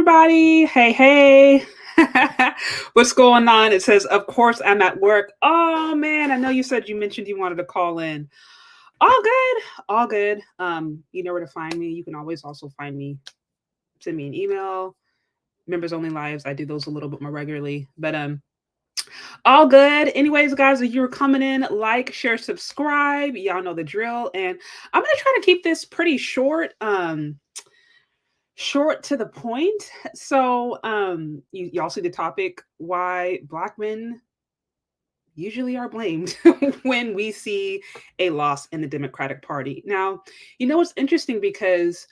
everybody. Hey. What's going on? It says, of course, I'm at work. Oh, man, I know you said you mentioned you wanted to call in. All good. You know where to find me. You can always also find me. Send me an email. Members Only Lives. I do those a little bit more regularly. But all good. Anyways, guys, if you're coming in, like, share, subscribe. Y'all know the drill. And I'm going to try to keep this pretty short. Short to the point. So y'all see the topic, why Black men usually are blamed when we see a loss in the Democratic Party. Now, you know, it's interesting because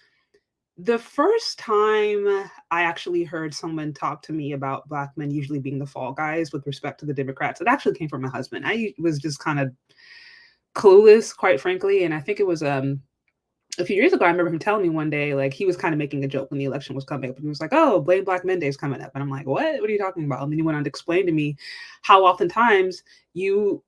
the first time I actually heard someone talk to me about Black men usually being the fall guys with respect to the Democrats, it actually came from my husband. I was just kind of clueless, quite frankly. And I think it was a few years ago, I remember him telling me one day, like, he was kind of making a joke when the election was coming up. And he was like, oh, Blame Black Men Day is coming up. And I'm like, what are you talking about? And then he went on to explain to me how oftentimes you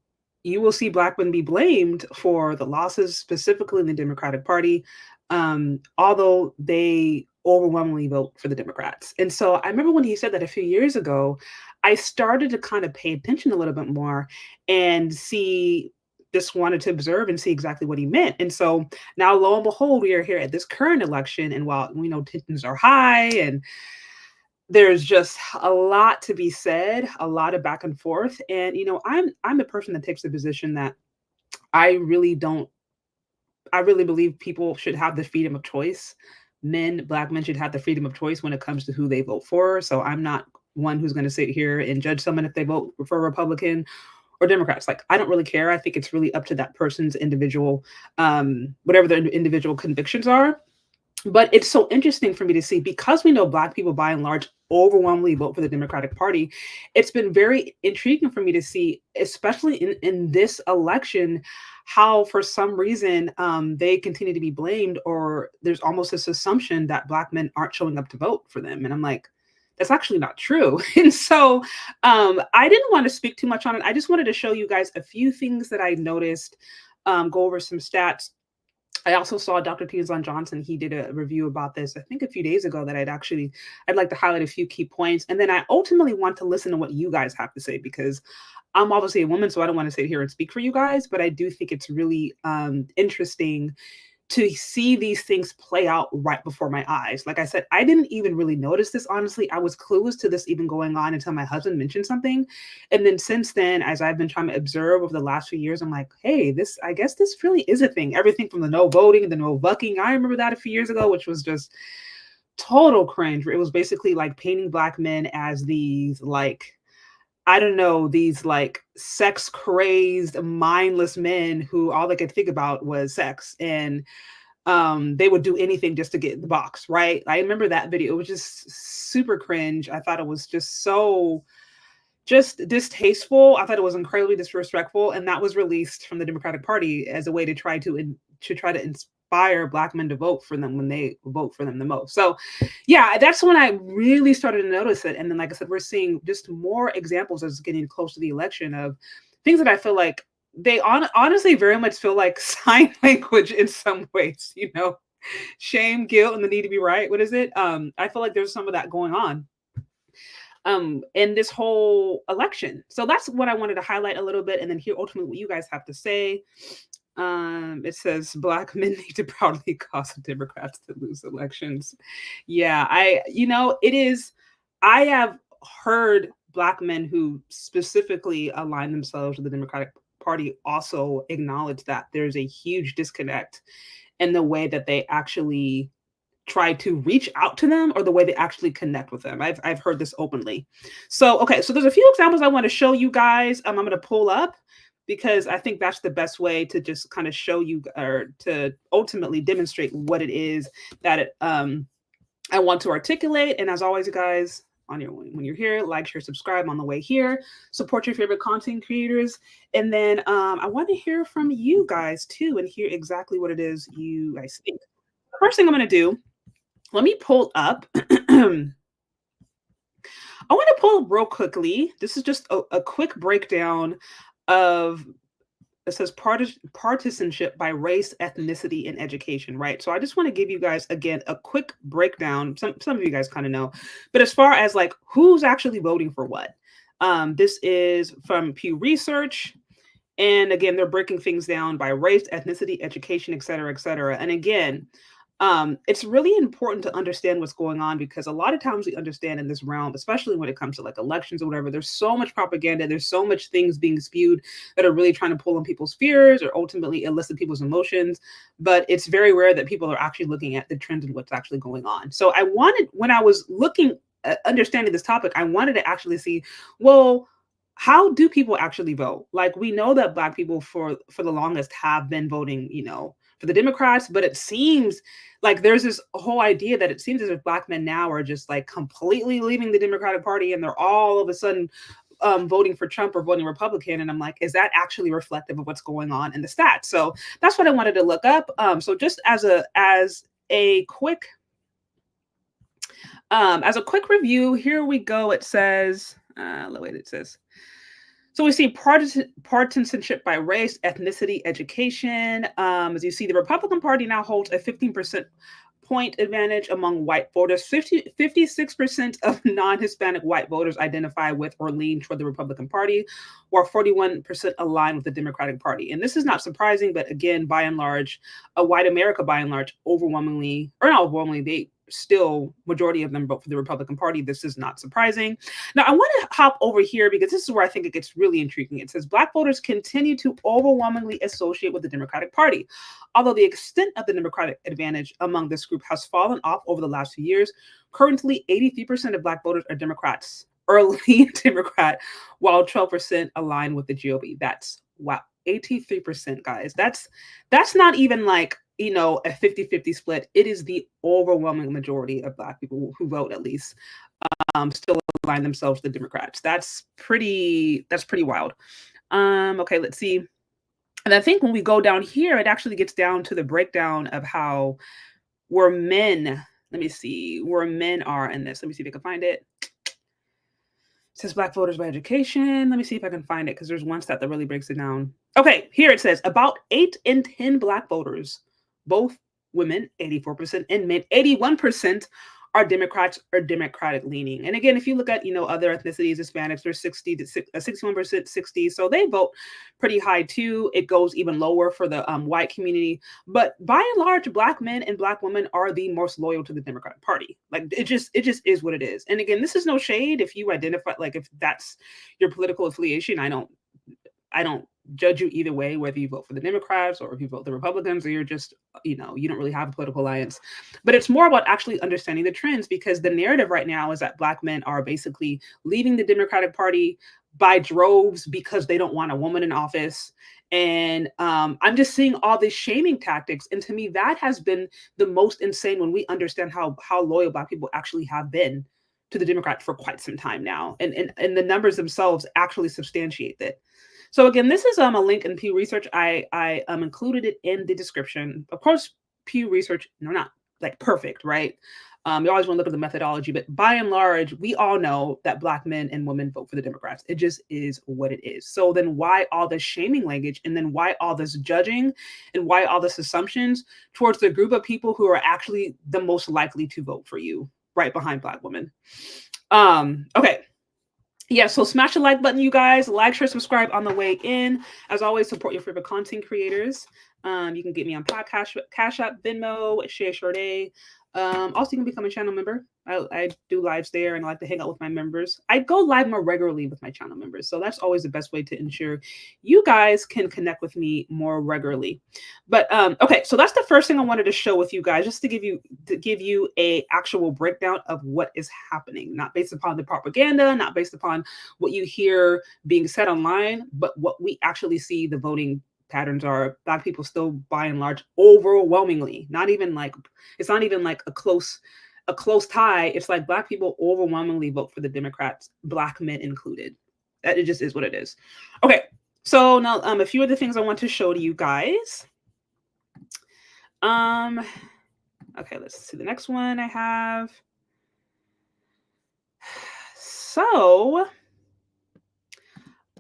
you will see Black men be blamed for the losses, specifically in the Democratic Party, although they overwhelmingly vote for the Democrats. And so I remember when he said that a few years ago, I started to kind of pay attention a little bit more and see, just wanted to observe and see exactly what he meant. And so now, lo and behold, we are here at this current election. And while we know tensions are high and there's just a lot to be said, a lot of back and forth. And I'm a person that takes the position that I really don't I really believe people should have the freedom of choice. Black men should have the freedom of choice when it comes to who they vote for. So I'm not one who's going to sit here and judge someone if they vote for Republican or Democrats. Like, I don't really care. I think it's really up to that person's individual, whatever their individual convictions are. But it's so interesting for me to see, because we know Black people by and large overwhelmingly vote for the Democratic Party. It's been very intriguing for me to see, especially in this election, how for some reason they continue to be blamed, or there's almost this assumption that Black men aren't showing up to vote for them. And I'm like, that's actually not true. And so I didn't want to speak too much on it. I just wanted to show you guys a few things that I noticed, go over some stats. I also saw Dr. Tizon Johnson. He did a review about this, I think a few days ago, that I'd like to highlight a few key points. And then I ultimately want to listen to what you guys have to say, because I'm obviously a woman, so I don't want to sit here and speak for you guys, but I do think it's really interesting to see these things play out right before my eyes. Like I said, I didn't even really notice this, honestly. I was clueless to this even going on until my husband mentioned something. And then since then, as I've been trying to observe over the last few years, I'm like, hey, I guess this really is a thing. Everything from the no voting and the no bucking. I remember that a few years ago, which was just total cringe. It was basically like painting Black men as these, like, I don't know, these like sex crazed, mindless men who all they could think about was sex. And they would do anything just to get in the box, right? I remember that video. It was just super cringe. I thought it was just so just distasteful. I thought it was incredibly disrespectful. And that was released from the Democratic Party as a way to try to inspire Black men to vote for them when they vote for them the most. So yeah, that's when I really started to notice it. And then, like I said, we're seeing just more examples as getting close to the election of things that I feel like they honestly very much feel like sign language in some ways, shame, guilt, and the need to be right. What is it? I feel like there's some of that going on in this whole election. So that's what I wanted to highlight a little bit, and then hear ultimately what you guys have to say. It says Black men need to proudly cause the Democrats to lose elections. Yeah, it is. I have heard Black men who specifically align themselves with the Democratic Party also acknowledge that there's a huge disconnect in the way that they actually try to reach out to them, or the way they actually connect with them. I've heard this openly. So, okay, so there's a few examples I want to show you guys. I'm going to pull up, because I think that's the best way to just kind of show you, or to ultimately demonstrate what it is that I want to articulate. And as always, you guys, when you're here, like, share, subscribe on the way here, support your favorite content creators. And then I want to hear from you guys too, and hear exactly what it is you guys think. The first thing I'm going to do, let me pull up. I want to pull up real quickly. This is just a quick breakdown of, it says partisanship by race, ethnicity, and education, right? So I just want to give you guys, again, a quick breakdown. Some of you guys kind of know, but as far as like who's actually voting for what, this is from Pew Research. And again, they're breaking things down by race, ethnicity, education, et cetera, et cetera. And again, it's really important to understand what's going on, because a lot of times we understand in this realm, especially when it comes to like elections or whatever, there's so much propaganda, there's so much things being spewed that are really trying to pull on people's fears or ultimately elicit people's emotions. But it's very rare that people are actually looking at the trends and what's actually going on. So when I was looking, understanding this topic, I wanted to actually see, well, how do people actually vote? Like, we know that Black people for the longest have been voting, for the Democrats, but it seems like there's this whole idea that it seems as if Black men now are just like completely leaving the Democratic Party, and they're all of a sudden voting for Trump or voting Republican. And I'm like, is that actually reflective of what's going on in the stats? So that's what I wanted to look up. So just as a quick review, here we go. It says, So we see partisanship by race, ethnicity, education. As you see, the Republican Party now holds a 15% point advantage among white voters. 56% of non-Hispanic white voters identify with or lean toward the Republican Party, while 41% align with the Democratic Party. And this is not surprising, but again, by and large, white America, by and large, overwhelmingly, or not overwhelmingly, they still, majority of them vote for the Republican Party. This is not surprising. Now, I want to hop over here because this is where I think it gets really intriguing. It says Black voters continue to overwhelmingly associate with the Democratic Party. Although the extent of the Democratic advantage among this group has fallen off over the last few years, currently 83% of Black voters are Democrats, early Democrat, while 12% align with the GOP. That's, wow, 83%, guys. That's not even like, you know, a 50-50 split. It is the overwhelming majority of Black people who vote, at least, still align themselves with the Democrats. That's pretty wild. Okay, let's see. And I think when we go down here, it actually gets down to the breakdown of how where men, let me see, where men are in this. Let me see if I can find it. It says Black voters by education. Let me see if I can find it because there's one stat that really breaks it down. Okay, here it says about 8 in 10 Black voters, both women, 84%, and men, 81%, are Democrats or Democratic leaning. And again, if you look at, you know, other ethnicities, Hispanics, they're 61%, 60. So they vote pretty high too. It goes even lower for the white community. But by and large, Black men and Black women are the most loyal to the Democratic Party. Like it just is what it is. And again, this is no shade if you identify, like if that's your political affiliation. I don't judge you either way, whether you vote for the Democrats or if you vote the Republicans, or you're just, you know, you don't really have a political alliance. But it's more about actually understanding the trends, because the narrative right now is that Black men are basically leaving the Democratic Party by droves because they don't want a woman in office. And I'm just seeing all these shaming tactics. And to me, that has been the most insane when we understand how loyal Black people actually have been to the Democrats for quite some time now. And the numbers themselves actually substantiate that. So again, this is a link in Pew Research. I included it in the description. Of course, Pew Research, no, not like perfect, right? You always want to look at the methodology, but by and large, we all know that Black men and women vote for the Democrats. It just is what it is. So then why all this shaming language, and then why all this judging, and why all this assumptions towards the group of people who are actually the most likely to vote for you, right behind Black women? Okay. Yeah, so smash the like button, you guys. Like, share, subscribe on the way in. As always, support your favorite content creators. You can get me on Podcast, Cash App, Venmo, Share Day. Also, you can become a channel member. I do lives there, and I like to hang out with my members. I go live more regularly with my channel members, so that's always the best way to ensure you guys can connect with me more regularly. But okay, so that's the first thing I wanted to show with you guys, just to give you a actual breakdown of what is happening, not based upon the propaganda, not based upon what you hear being said online, but what we actually see the voting patterns are. Black people still, by and large, overwhelmingly, it's not even like a close tie. It's like Black people overwhelmingly vote for the Democrats, Black men included. That it just is what it is. Okay, so now a few of the things I want to show to you guys. Okay, let's see the next one I have. So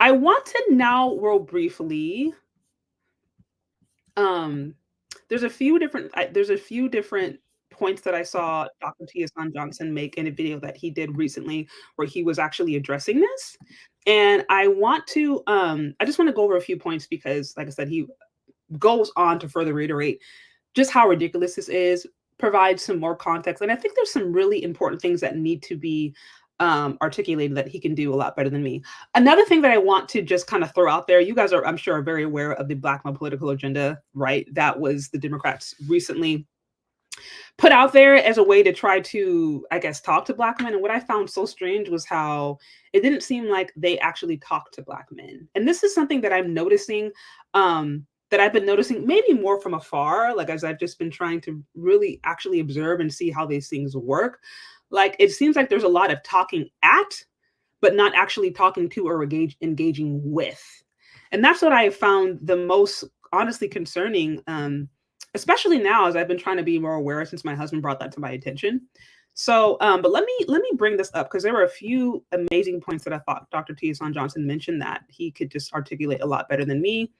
I want to now real briefly. There's a few different points that I saw Dr. T.S. Johnson make in a video that he did recently, where he was actually addressing this. And I just want to go over a few points because, like I said, he goes on to further reiterate just how ridiculous this is, provide some more context. And I think there's some really important things that need to be articulated that he can do a lot better than me. Another thing that I want to just kind of throw out there, you guys are, I'm sure, very aware of the Black male political agenda, right? That was the Democrats recently put out there as a way to try to, I guess, talk to Black men. And what I found so strange was how it didn't seem like they actually talked to Black men. And this is something that I'm noticing, that I've been noticing maybe more from afar, like as I've just been trying to really actually observe and see how these things work. Like, it seems like there's a lot of talking at, but not actually talking to or engaging with. And that's what I have found the most honestly concerning, especially now as I've been trying to be more aware since my husband brought that to my attention. So, but let me bring this up because there were a few amazing points that I thought Dr. T. Hassan Johnson mentioned that he could just articulate a lot better than me.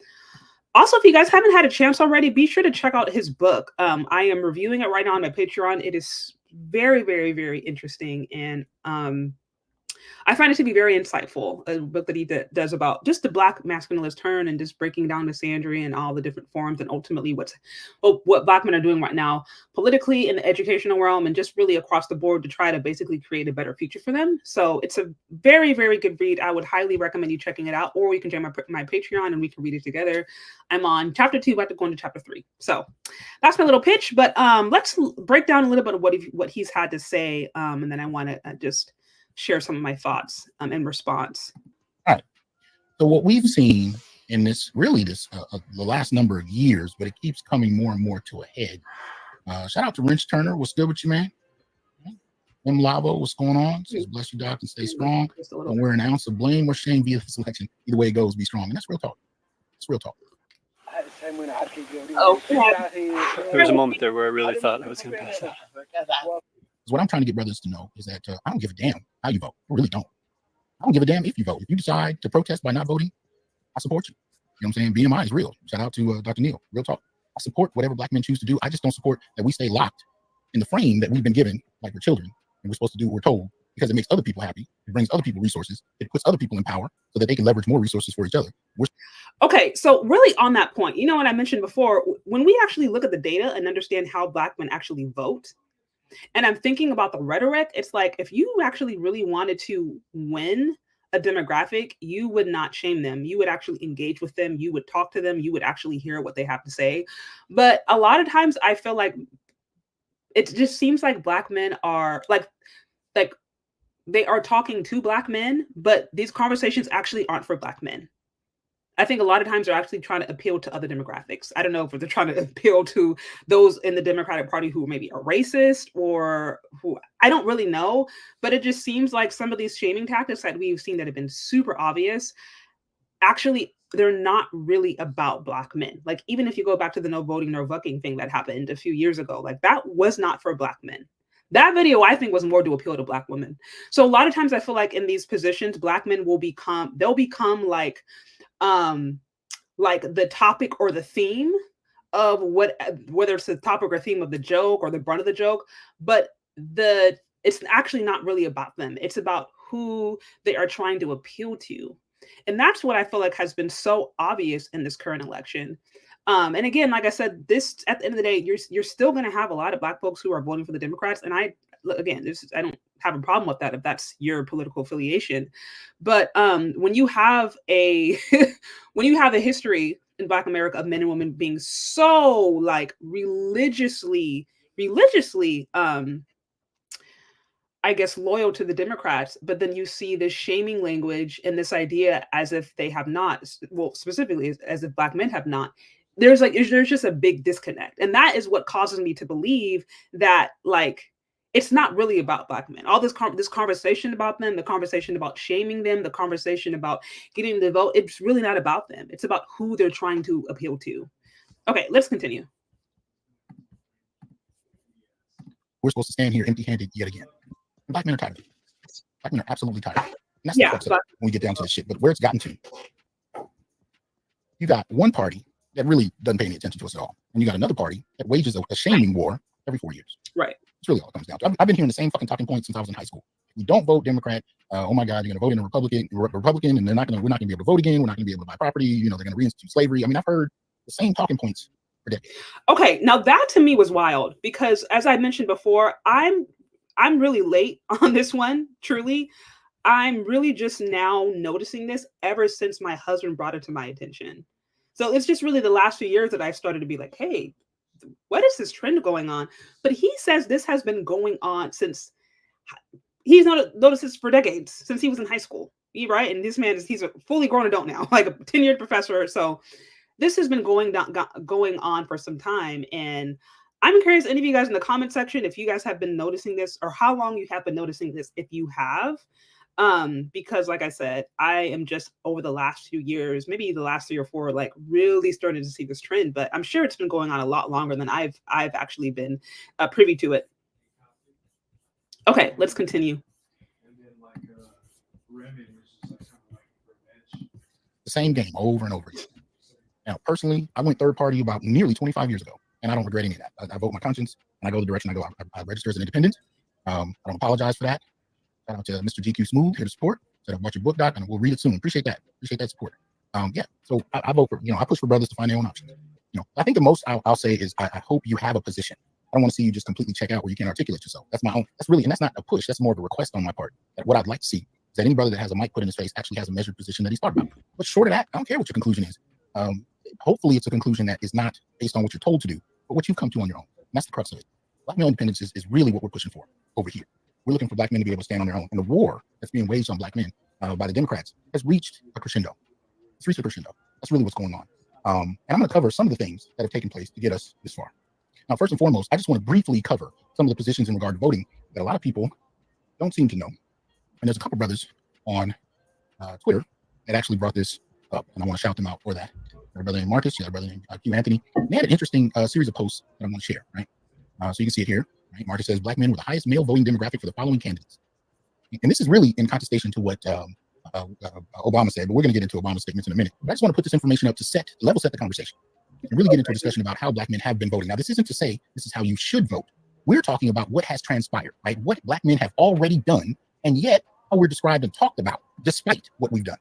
Also, if you guys haven't had a chance already, be sure to check out his book. I am reviewing it right now on my Patreon. It is very, very, very interesting, and I find it to be very insightful. A book that he does about just the Black masculinist turn and just breaking down misandry and all the different forms, and ultimately what Black men are doing right now politically in the educational realm and just really across the board to try to basically create a better future for them. So it's a very, very good read. I would highly recommend you checking it out, or you can join my Patreon and we can read it together. I'm on chapter 2, about to go into chapter 3. So that's my little pitch. But let's break down a little bit of what he's had to say, and then I want to just share some of my thoughts in response. All right. So what we've seen in this, really the last number of years, but it keeps coming more and more to a head. Shout out to Wrench Turner. What's good with you, man? M. Lavo, what's going on? Says, bless you, Doc, and stay strong. Don't wear an ounce of blame or shame via this election. Either way it goes, be strong. And that's real talk. It's real talk. Oh, there was a moment there where I really thought I was going to pass out. What I'm trying to get brothers to know is that I don't give a damn how you vote. I really don't. I don't give a damn if you vote. If you decide to protest by not voting, I support you. You know what I'm saying? BMI is real. Shout out to Dr. Neal. Real talk. I support whatever Black men choose to do. I just don't support that we stay locked in the frame that we've been given, like we're children, and we're supposed to do what we're told, because it makes other people happy. It brings other people resources. It puts other people in power so that they can leverage more resources for each other. Okay, so really on that point, you know what I mentioned before, when we actually look at the data and understand how Black men actually vote, and I'm thinking about the rhetoric, it's like if you actually really wanted to win a demographic, you would not shame them. You would actually engage with them. You would talk to them. You would actually hear what they have to say. But a lot of times I feel like it just seems like Black men are like they are talking to Black men, but these conversations actually aren't for Black men. I think a lot of times they're actually trying to appeal to other demographics. I don't know if they're trying to appeal to those in the Democratic Party who maybe are racist or who, I don't really know, but it just seems like some of these shaming tactics that we've seen that have been super obvious, actually, they're not really about Black men. Like, even if you go back to the no voting, no voting thing that happened a few years ago, like that was not for Black men. That video, I think, was more to appeal to Black women. So a lot of times I feel like in these positions, Black men they'll become like the topic or the theme of whether it's the topic or theme of the joke or the brunt of the joke, but it's actually not really about them. It's about who they are trying to appeal to. And that's what I feel like has been so obvious in this current election. And again, like I said, this at the end of the day, you're still going to have a lot of Black folks who are voting for the Democrats. And I don't have a problem with that if that's your political affiliation. But when you have a when you have a history in Black America of men and women being so like religiously, I guess, loyal to the Democrats, but then you see this shaming language and this idea as if they have not, well, specifically as if Black men have not. There's just a big disconnect. And that is what causes me to believe that like it's not really about Black men. All this conversation about them, the conversation about shaming them, the conversation about getting the vote, it's really not about them. It's about who they're trying to appeal to. Okay, let's continue. We're supposed to stand here empty-handed yet again. Black men are tired. Black men are absolutely tired. And that's the fuck's up when we get down to the shit. But where it's gotten to, you got one party that really doesn't pay any attention to us at all, and you got another party that wages a shaming war every 4 years. Right. It's really all it comes down to. I've been hearing the same fucking talking points since I was in high school. If you don't vote Democrat, oh my God, you're gonna vote in a Republican, and we're not gonna be able to vote again. We're not gonna be able to buy property. You know, they're gonna reinstitute slavery. I mean, I've heard the same talking points for decades. Okay, now that to me was wild because, as I mentioned before, I'm really late on this one. Truly, I'm really just now noticing this ever since my husband brought it to my attention. So it's just really the last few years that I've started to be like, hey, what is this trend going on? But he says this has been going on since he's noticed this for decades, since he was in high school. Right? And this man he's a fully grown adult now, like a tenured professor. So this has been going on for some time. And I'm curious, any of you guys in the comment section, if you guys have been noticing this or how long you have been noticing this, if you have. Because like I said, I am just over the last few years, maybe the last 3 or 4, like really starting to see this trend, but I'm sure it's been going on a lot longer than I've actually been privy to it. Okay, let's continue. The same game over and over again. Now, personally, I went third party about nearly 25 years ago, and I don't regret any of that. I vote my conscience, and I go the direction I go. I register as an independent. I don't apologize for that. Shout out to Mr. GQ Smooth, here to support. Said I've bought your book, Doc, and we'll read it soon. Appreciate that. Appreciate that support. Yeah, so I vote for, I push for brothers to find their own options. I think the most I'll say is I hope you have a position. I don't want to see you just completely check out where you can't articulate yourself. That's my own. That's really, and that's not a push. That's more of a request on my part. That what I'd like to see is that any brother that has a mic put in his face actually has a measured position that he's talking about. But short of that, I don't care what your conclusion is. Hopefully it's a conclusion that is not based on what you're told to do, but what you've come to on your own. And that's the crux of it. Black male independence is really what we're pushing for over here. We're looking for black men to be able to stand on their own. And the war that's being waged on black men by the Democrats has reached a crescendo. It's reached a crescendo. That's really what's going on. And I'm going to cover some of the things that have taken place to get us this far. Now, first and foremost, I just want to briefly cover some of the positions in regard to voting that a lot of people don't seem to know. And there's a couple brothers on Twitter that actually brought this up, and I want to shout them out for that. There's a brother named Marcus, there's a brother named Pew Anthony. And they had an interesting series of posts that I'm going to share, right? So you can see it here, right? Marcus says, black men with the highest male voting demographic for the following candidates. And this is really in contestation to what Obama said, but we're going to get into Obama's statements in a minute. But I just want to put this information up to level set the conversation and really get into a discussion about how black men have been voting. Now, this isn't to say this is how you should vote. We're talking about what has transpired, right? What black men have already done, and yet how we're described and talked about despite what we've done.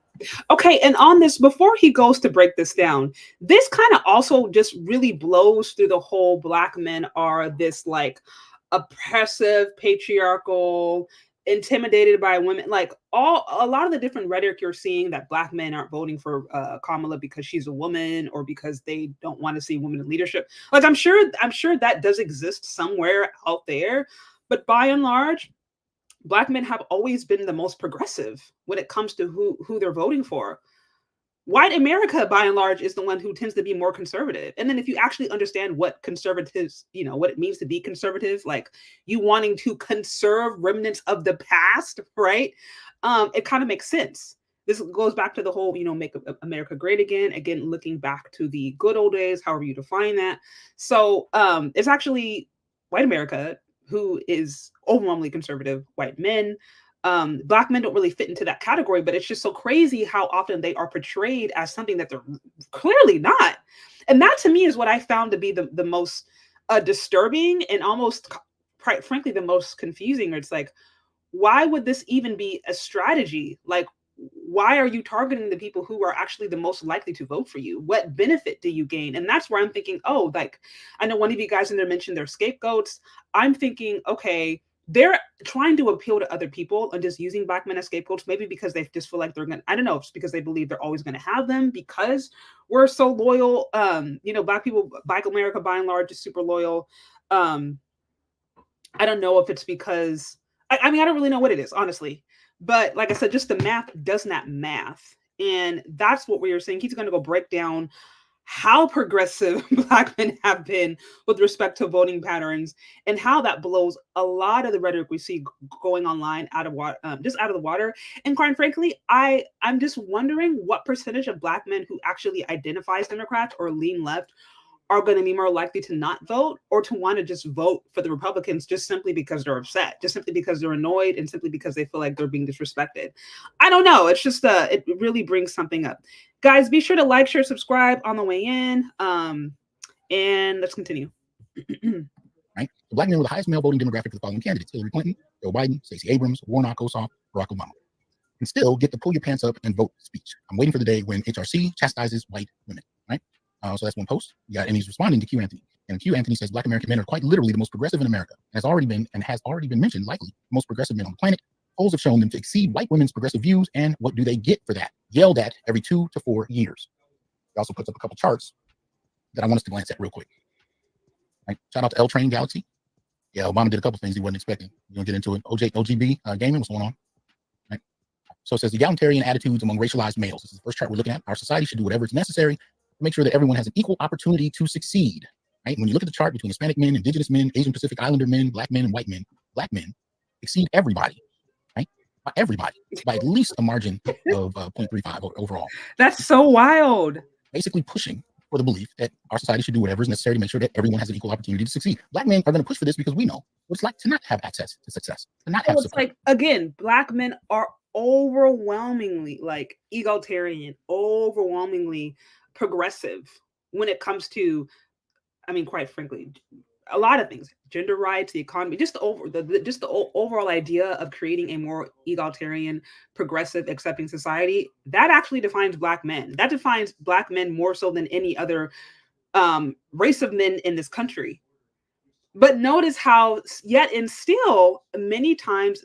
Okay, and on this, before he goes to break this down, this kind of also just really blows through the whole black men are this like oppressive, patriarchal, intimidated by women, like a lot of the different rhetoric you're seeing that black men aren't voting for Kamala because she's a woman or because they don't want to see women in leadership. Like I'm sure that does exist somewhere out there, but by and large, black men have always been the most progressive when it comes to who they're voting for. White America, by and large, is the one who tends to be more conservative. And then if you actually understand what conservatives, what it means to be conservative, like you wanting to conserve remnants of the past, right? It kind of makes sense. This goes back to the whole, make America great again, looking back to the good old days, however you define that. So it's actually white America who is overwhelmingly conservative white men. Black men don't really fit into that category, but it's just so crazy how often they are portrayed as something that they're clearly not. And that to me is what I found to be the most disturbing and almost, quite frankly, the most confusing. It's like, why would this even be a strategy? Like, why are you targeting the people who are actually the most likely to vote for you? What benefit do you gain? And that's where I'm thinking, oh, like, I know one of you guys in there mentioned they're scapegoats. I'm thinking, okay, they're trying to appeal to other people and just using black men as scapegoats, maybe because they just feel like they're going to, I don't know, it's because they believe they're always going to have them because we're so loyal. Black people, Black America by and large is super loyal. I don't know if it's because, I mean, I don't really know what it is, honestly. But like I said, just the math does not math. And that's what we were saying. He's going to go break down how progressive black men have been with respect to voting patterns and how that blows a lot of the rhetoric we see going online out of the water. And quite frankly, I'm just wondering what percentage of black men who actually identify as Democrats or lean left are going to be more likely to not vote or to want to just vote for the Republicans just simply because they're upset, just simply because they're annoyed and simply because they feel like they're being disrespected. I don't know. It's just, it really brings something up. Guys, be sure to like, share, subscribe on the way in. And let's continue. Right? The black men with the highest male voting demographic for the following candidates: Hillary Clinton, Joe Biden, Stacey Abrams, Warnock, Ossoff, Barack Obama. And still get the pull your pants up and vote speech. I'm waiting for the day when HRC chastises white women, right? So that's one post. And he's responding to Q Anthony. And Q Anthony says, black American men are quite literally the most progressive in America. Has already been mentioned, likely, the most progressive men on the planet. Polls have shown them to exceed white women's progressive views. And what do they get for that? Yelled at every 2 to 4 years. He also puts up a couple charts that I want us to glance at real quick. Right? Shout out to L Train Galaxy. Yeah, Obama did a couple things he wasn't expecting. We're going to get into it. OGB gaming, what's going on? Right? So it says egalitarian attitudes among racialized males. This is the first chart we're looking at. Our society should do whatever is necessary to make sure that everyone has an equal opportunity to succeed. Right? When you look at the chart between Hispanic men, Indigenous men, Asian Pacific Islander men, black men, and white men, black men exceed everybody. Right? By everybody, by at least a margin of 0.35 overall. That's so wild. Basically pushing for the belief that our society should do whatever is necessary to make sure that everyone has an equal opportunity to succeed. Black men are going to push for this because we know what it's like to not have access to success, to not have Well, it's support. like, again, Black men are overwhelmingly like egalitarian, overwhelmingly progressive when it comes to, I mean, quite frankly, a lot of things: gender rights, the economy, just the overall idea of creating a more egalitarian, progressive, accepting society. That actually defines Black men. That defines Black men more so than any other race of men in this country. But notice how yet and still many times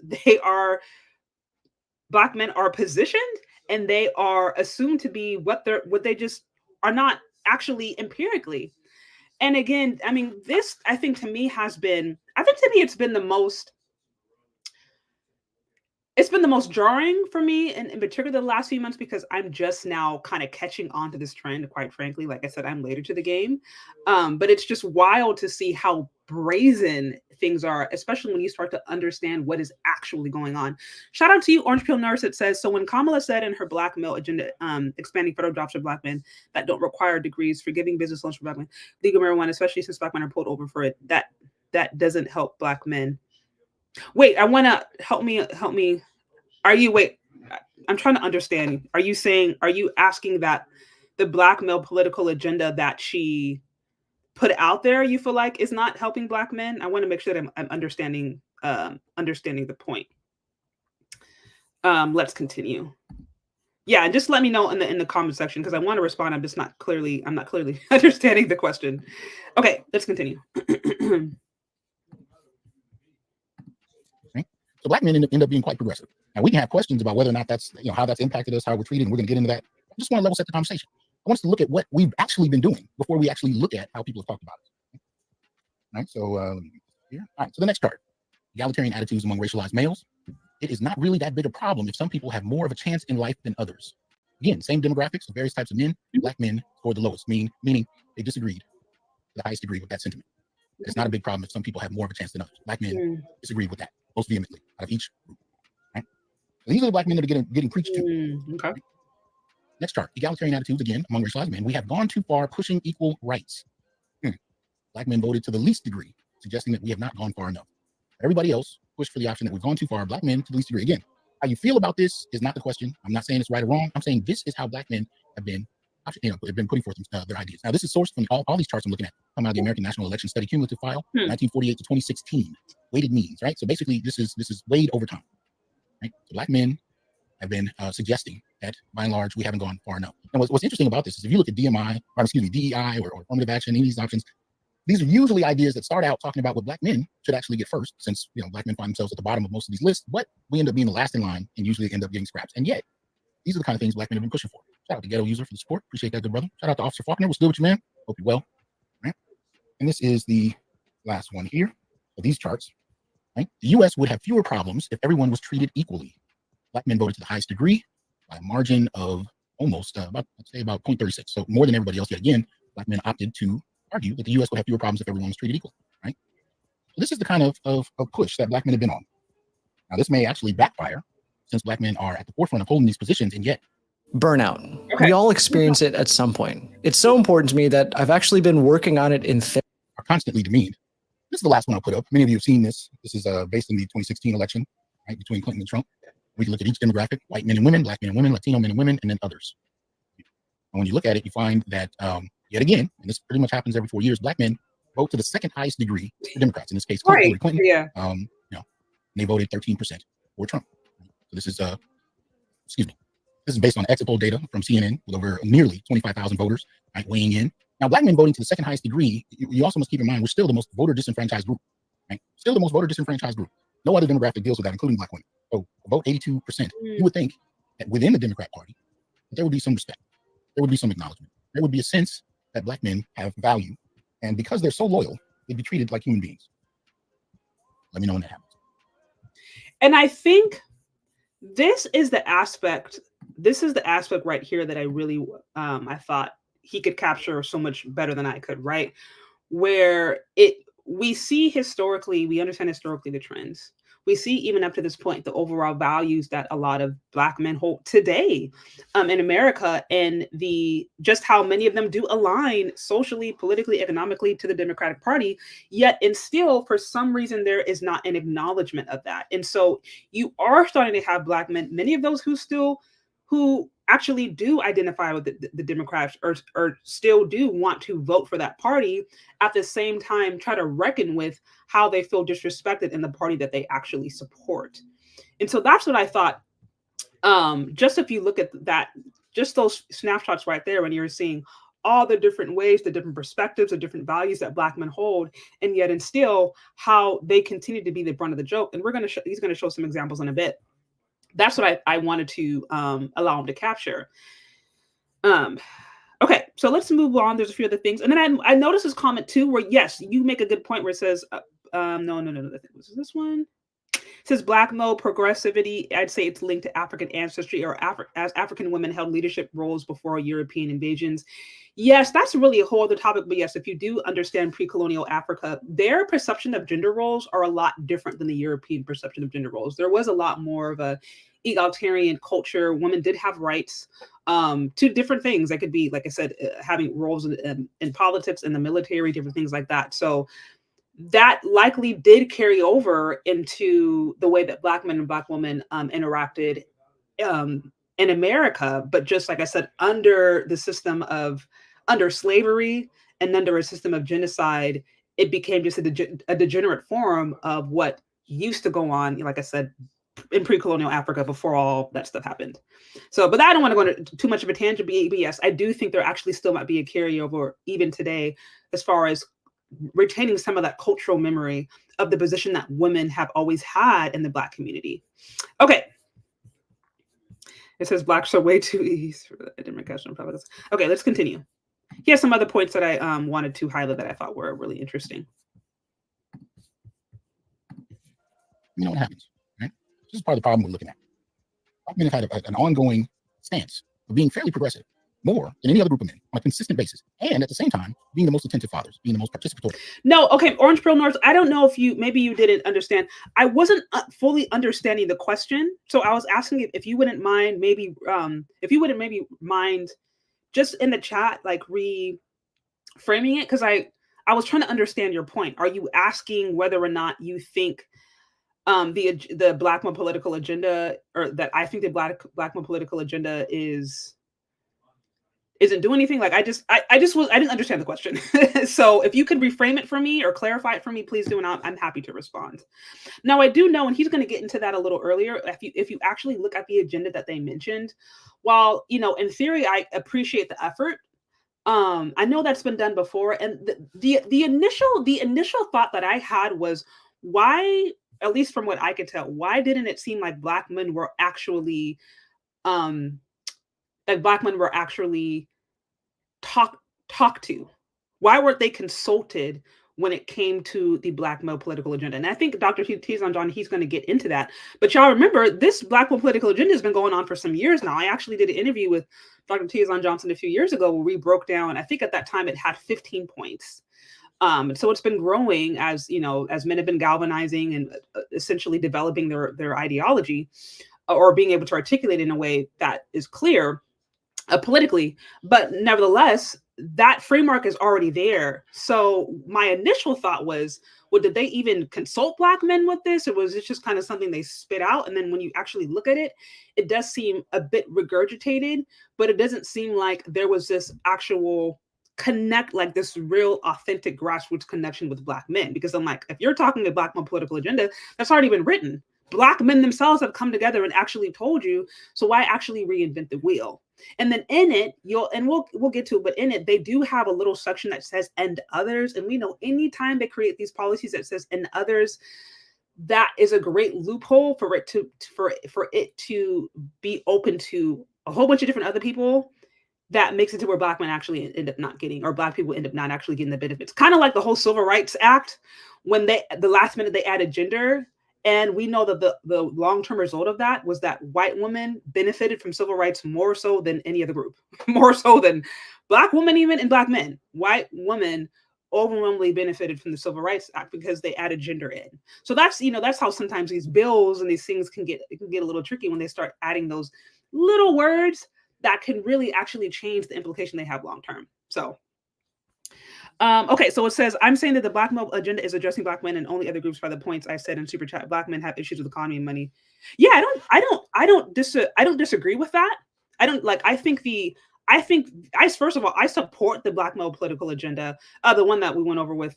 Black men are positioned and they are assumed to be what they just are not actually empirically. And again, I mean, this, I think to me it's been the most jarring for me, and in particular the last few months, because I'm just now kind of catching on to this trend, quite frankly. Like I said, I'm later to the game. But it's just wild to see how brazen things are, especially when you start to understand what is actually going on. Shout out to you, Orange Pill Nurse. It says, so when Kamala said in her Black male agenda, expanding federal jobs for Black men that don't require degrees, forgiving business loans for Black men, legal marijuana, especially since Black men are pulled over for it, that doesn't help Black men. Wait, I want to help me. I'm trying to understand. Are you asking that the Black male political agenda that she put out there, you feel like is not helping Black men? I want to make sure that I'm understanding the point. Let's continue. Yeah, and just let me know in the comment section, because I want to respond. I'm not clearly understanding the question. Okay, let's continue. So Black men end up being quite progressive. Now we can have questions about whether or not that's, how that's impacted us, how we're treated, and we're going to get into that. I just want to level set the conversation. I want us to look at what we've actually been doing before we actually look at how people have talked about it. All right, so let me get here. All right, so the next chart: egalitarian attitudes among racialized males. It is not really that big a problem if some people have more of a chance in life than others. Again, same demographics of various types of men. Black men scored the lowest, meaning they disagreed to the highest degree with that sentiment. It's not a big problem if some people have more of a chance than others. Black men disagreed with that most vehemently out of each group. Right? So these are the Black men that are getting preached to. Okay. Right? Next chart: egalitarian attitudes again among racialized men. We have gone too far pushing equal rights. Black men voted to the least degree, suggesting that we have not gone far enough. Everybody else pushed for the option that we've gone too far. Black men to the least degree. Again, how you feel about this is not the question. I'm not saying it's right or wrong. I'm saying this is how Black men have been putting forth their ideas. Now, this is sourced from all these charts I'm looking at, come out of the American National Election Study Cumulative File, 1948 to 2016, weighted means, right? So basically, this is weighed over time, right? So Black men have been suggesting that, by and large, we haven't gone far enough. And what's interesting about this is if you look at DEI or affirmative action, any of these options, these are usually ideas that start out talking about what Black men should actually get first, since Black men find themselves at the bottom of most of these lists, but we end up being the last in line and usually end up getting scraps. And yet, these are the kind of things Black men have been pushing for. Shout out to Ghetto User for the support. Appreciate that, good brother. Shout out to Officer Faulkner. What's good with you, man? Hope you're well. Right? And this is the last one here of these charts. Right? The U.S. would have fewer problems if everyone was treated equally. Black men voted to the highest degree by a margin of almost about 0.36. So more than everybody else. Yet again, Black men opted to argue that the U.S. would have fewer problems if everyone was treated equally. Right? So this is the kind of push that Black men have been on. Now, this may actually backfire, since Black men are at the forefront of holding these positions, and yet burnout. Okay. We all experience it at some point. It's so important to me that I've actually been working on it in therapy. Are constantly demeaned. This is the last one I'll put up. Many of you have seen this. This is based on the 2016 election, right, between Clinton and Trump. We can look at each demographic: white men and women, Black men and women, Latino men and women, and then others. And when you look at it, you find that yet again, and this pretty much happens every 4 years, Black men vote to the second highest degree for Democrats. In this case, Hillary Clinton. Yeah. They voted 13% for Trump. So this is This is based on exit poll data from CNN with over nearly 25,000 voters, right, weighing in. Now, Black men voting to the second highest degree, you also must keep in mind, we're still the most voter disenfranchised group, right? Still the most voter disenfranchised group. No other demographic deals with that, including Black women. So vote 82%. You would think that within the Democrat Party, that there would be some respect. There would be some acknowledgement. There would be a sense that Black men have value. And because they're so loyal, they'd be treated like human beings. Let me know when that happens. And I think this is the aspect right here that I really, I thought he could capture so much better than I could, right? Where we understand historically the trends. we see even up to this point the overall values that a lot of Black men hold today in America, and the just how many of them do align socially, politically, economically to the Democratic Party. Yet, and still, for some reason, there is not an acknowledgement of that. And so, you are starting to have Black men, many of those who actually do identify with the Democrats, or still do want to vote for that party, at the same time try to reckon with how they feel disrespected in the party that they actually support. And so that's what I thought. Just if you look at that, just those snapshots right there, when you're seeing all the different ways, the different perspectives, the different values that Black men hold, and yet and still how they continue to be the brunt of the joke. And he's going to show some examples in a bit. That's what I wanted to allow him to capture. Okay, so let's move on. There's a few other things. And then I noticed this comment too, where yes, you make a good point where it says, no. Was this one? It says Black male progressivity. I'd say it's linked to African ancestry, or as African women held leadership roles before European invasions. Yes, that's really a whole other topic. But yes, if you do understand pre-colonial Africa, their perception of gender roles are a lot different than the European perception of gender roles. There was a lot more of a egalitarian culture. Women did have rights to different things. That could be, like I said, having roles in politics, in the military, different things like that. So that likely did carry over into the way that Black men and Black women interacted in America. But just like I said, under the system of under slavery and under a system of genocide, it became just a degenerate form of what used to go on, like I said, in pre-colonial Africa before all that stuff happened. So, but I don't want to go into too much of a tangent, but yes, I do think there actually still might be a carryover even today as far as retaining some of that cultural memory of the position that women have always had in the Black community. Okay. It says Blacks are way too easy for the Democratic Republicans. Okay, let's continue. Here's some other points that I wanted to highlight that I thought were really interesting. You know what happens, right? This is part of the problem we're looking at. Black men have had an ongoing stance of being fairly progressive, more than any other group of men on a consistent basis, and at the same time being the most attentive fathers, being the most participatory. No, okay, Orange Pill North, I don't know if maybe you didn't understand. I wasn't fully understanding the question, so I was asking if you wouldn't mind maybe just in the chat, like reframing it, because I was trying to understand your point. Are you asking whether or not you think the Black male political agenda, or that I think the Black male political agenda isn't doing anything? Like I didn't understand the question. So if you could reframe it for me or clarify it for me, please do, and I'm happy to respond. Now I do know, and he's going to get into that a little earlier, if you actually look at the agenda that they mentioned, while in theory I appreciate the effort, I know that's been done before, and the initial thought that I had was, why, at least from what I could tell, why didn't it seem like Black men were actually talked to? Why weren't they consulted when it came to the Black male political agenda? And I think Dr. Tizon John, he's going to get into that. But y'all remember, this Black male political agenda has been going on for some years now. I actually did an interview with Dr. Tizon Johnson a few years ago where we broke down, I think at that time it had 15 points. So it's been growing as men have been galvanizing and essentially developing their ideology, or being able to articulate in a way that is clear politically. But nevertheless, that framework is already there. So my initial thought was, well, did they even consult Black men with this, or was it just kind of something they spit out? And then when you actually look at it, it does seem a bit regurgitated, but it doesn't seem like there was this actual connect, like this real authentic grassroots connection with Black men. Because I'm like, if you're talking about Black male political agenda, that's already been written. Black men themselves have come together and actually told you, so why actually reinvent the wheel? And then in it, we'll get to it, but in it, they do have a little section that says "and others." And we know anytime they create these policies that says "and others," that is a great loophole for it to be open to a whole bunch of different other people. That makes it to where Black men actually end up not getting, or Black people end up not actually getting the benefits. Kind of like the whole Civil Rights Act, when the last minute they added gender. And we know that the long-term result of that was that white women benefited from civil rights more so than any other group, more so than Black women, even, and Black men. White women overwhelmingly benefited from the Civil Rights Act because they added gender in. So that's, that's how sometimes these bills and these things can get a little tricky when they start adding those little words that can really actually change the implication they have long term. So okay, so it says, I'm saying that the Black male agenda is addressing Black men and only other groups by the points I said in Super Chat. Black men have issues with economy and money. Yeah, I don't disagree with that. First of all, I support the Black male political agenda, the one that we went over with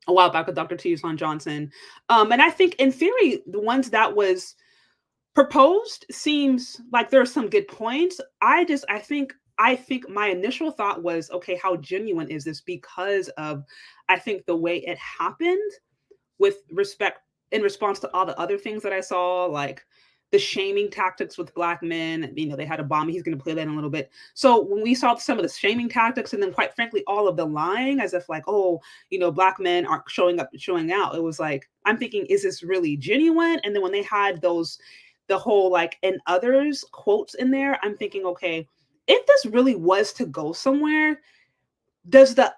a while back with Dr. Tucson Johnson. And I think in theory, the ones that was proposed seems like there are some good points. I think my initial thought was, okay, how genuine is this? Because of, I think, the way it happened in response to all the other things that I saw, like the shaming tactics with Black men. They had Obama. He's going to play that in a little bit. So when we saw some of the shaming tactics, and then quite frankly, all of the lying, as if like, oh, Black men aren't showing up and showing out. It was like, I'm thinking, is this really genuine? And then when they had the whole like "and others" quotes in there, I'm thinking, okay, if this really was to go somewhere, does the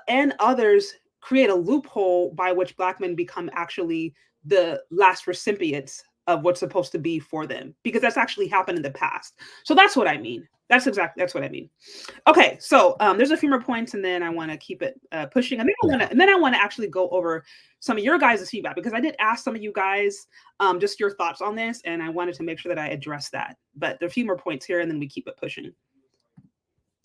"and others" create a loophole by which Black men become actually the last recipients of what's supposed to be for them? Because that's actually happened in the past. So that's what I mean. That's what I mean. Okay, so there's a few more points, and then I want to keep it pushing, and then I want to actually go over some of your guys' feedback, because I did ask some of you guys just your thoughts on this, and I wanted to make sure that I address that. But there are a few more points here, and then we keep it pushing.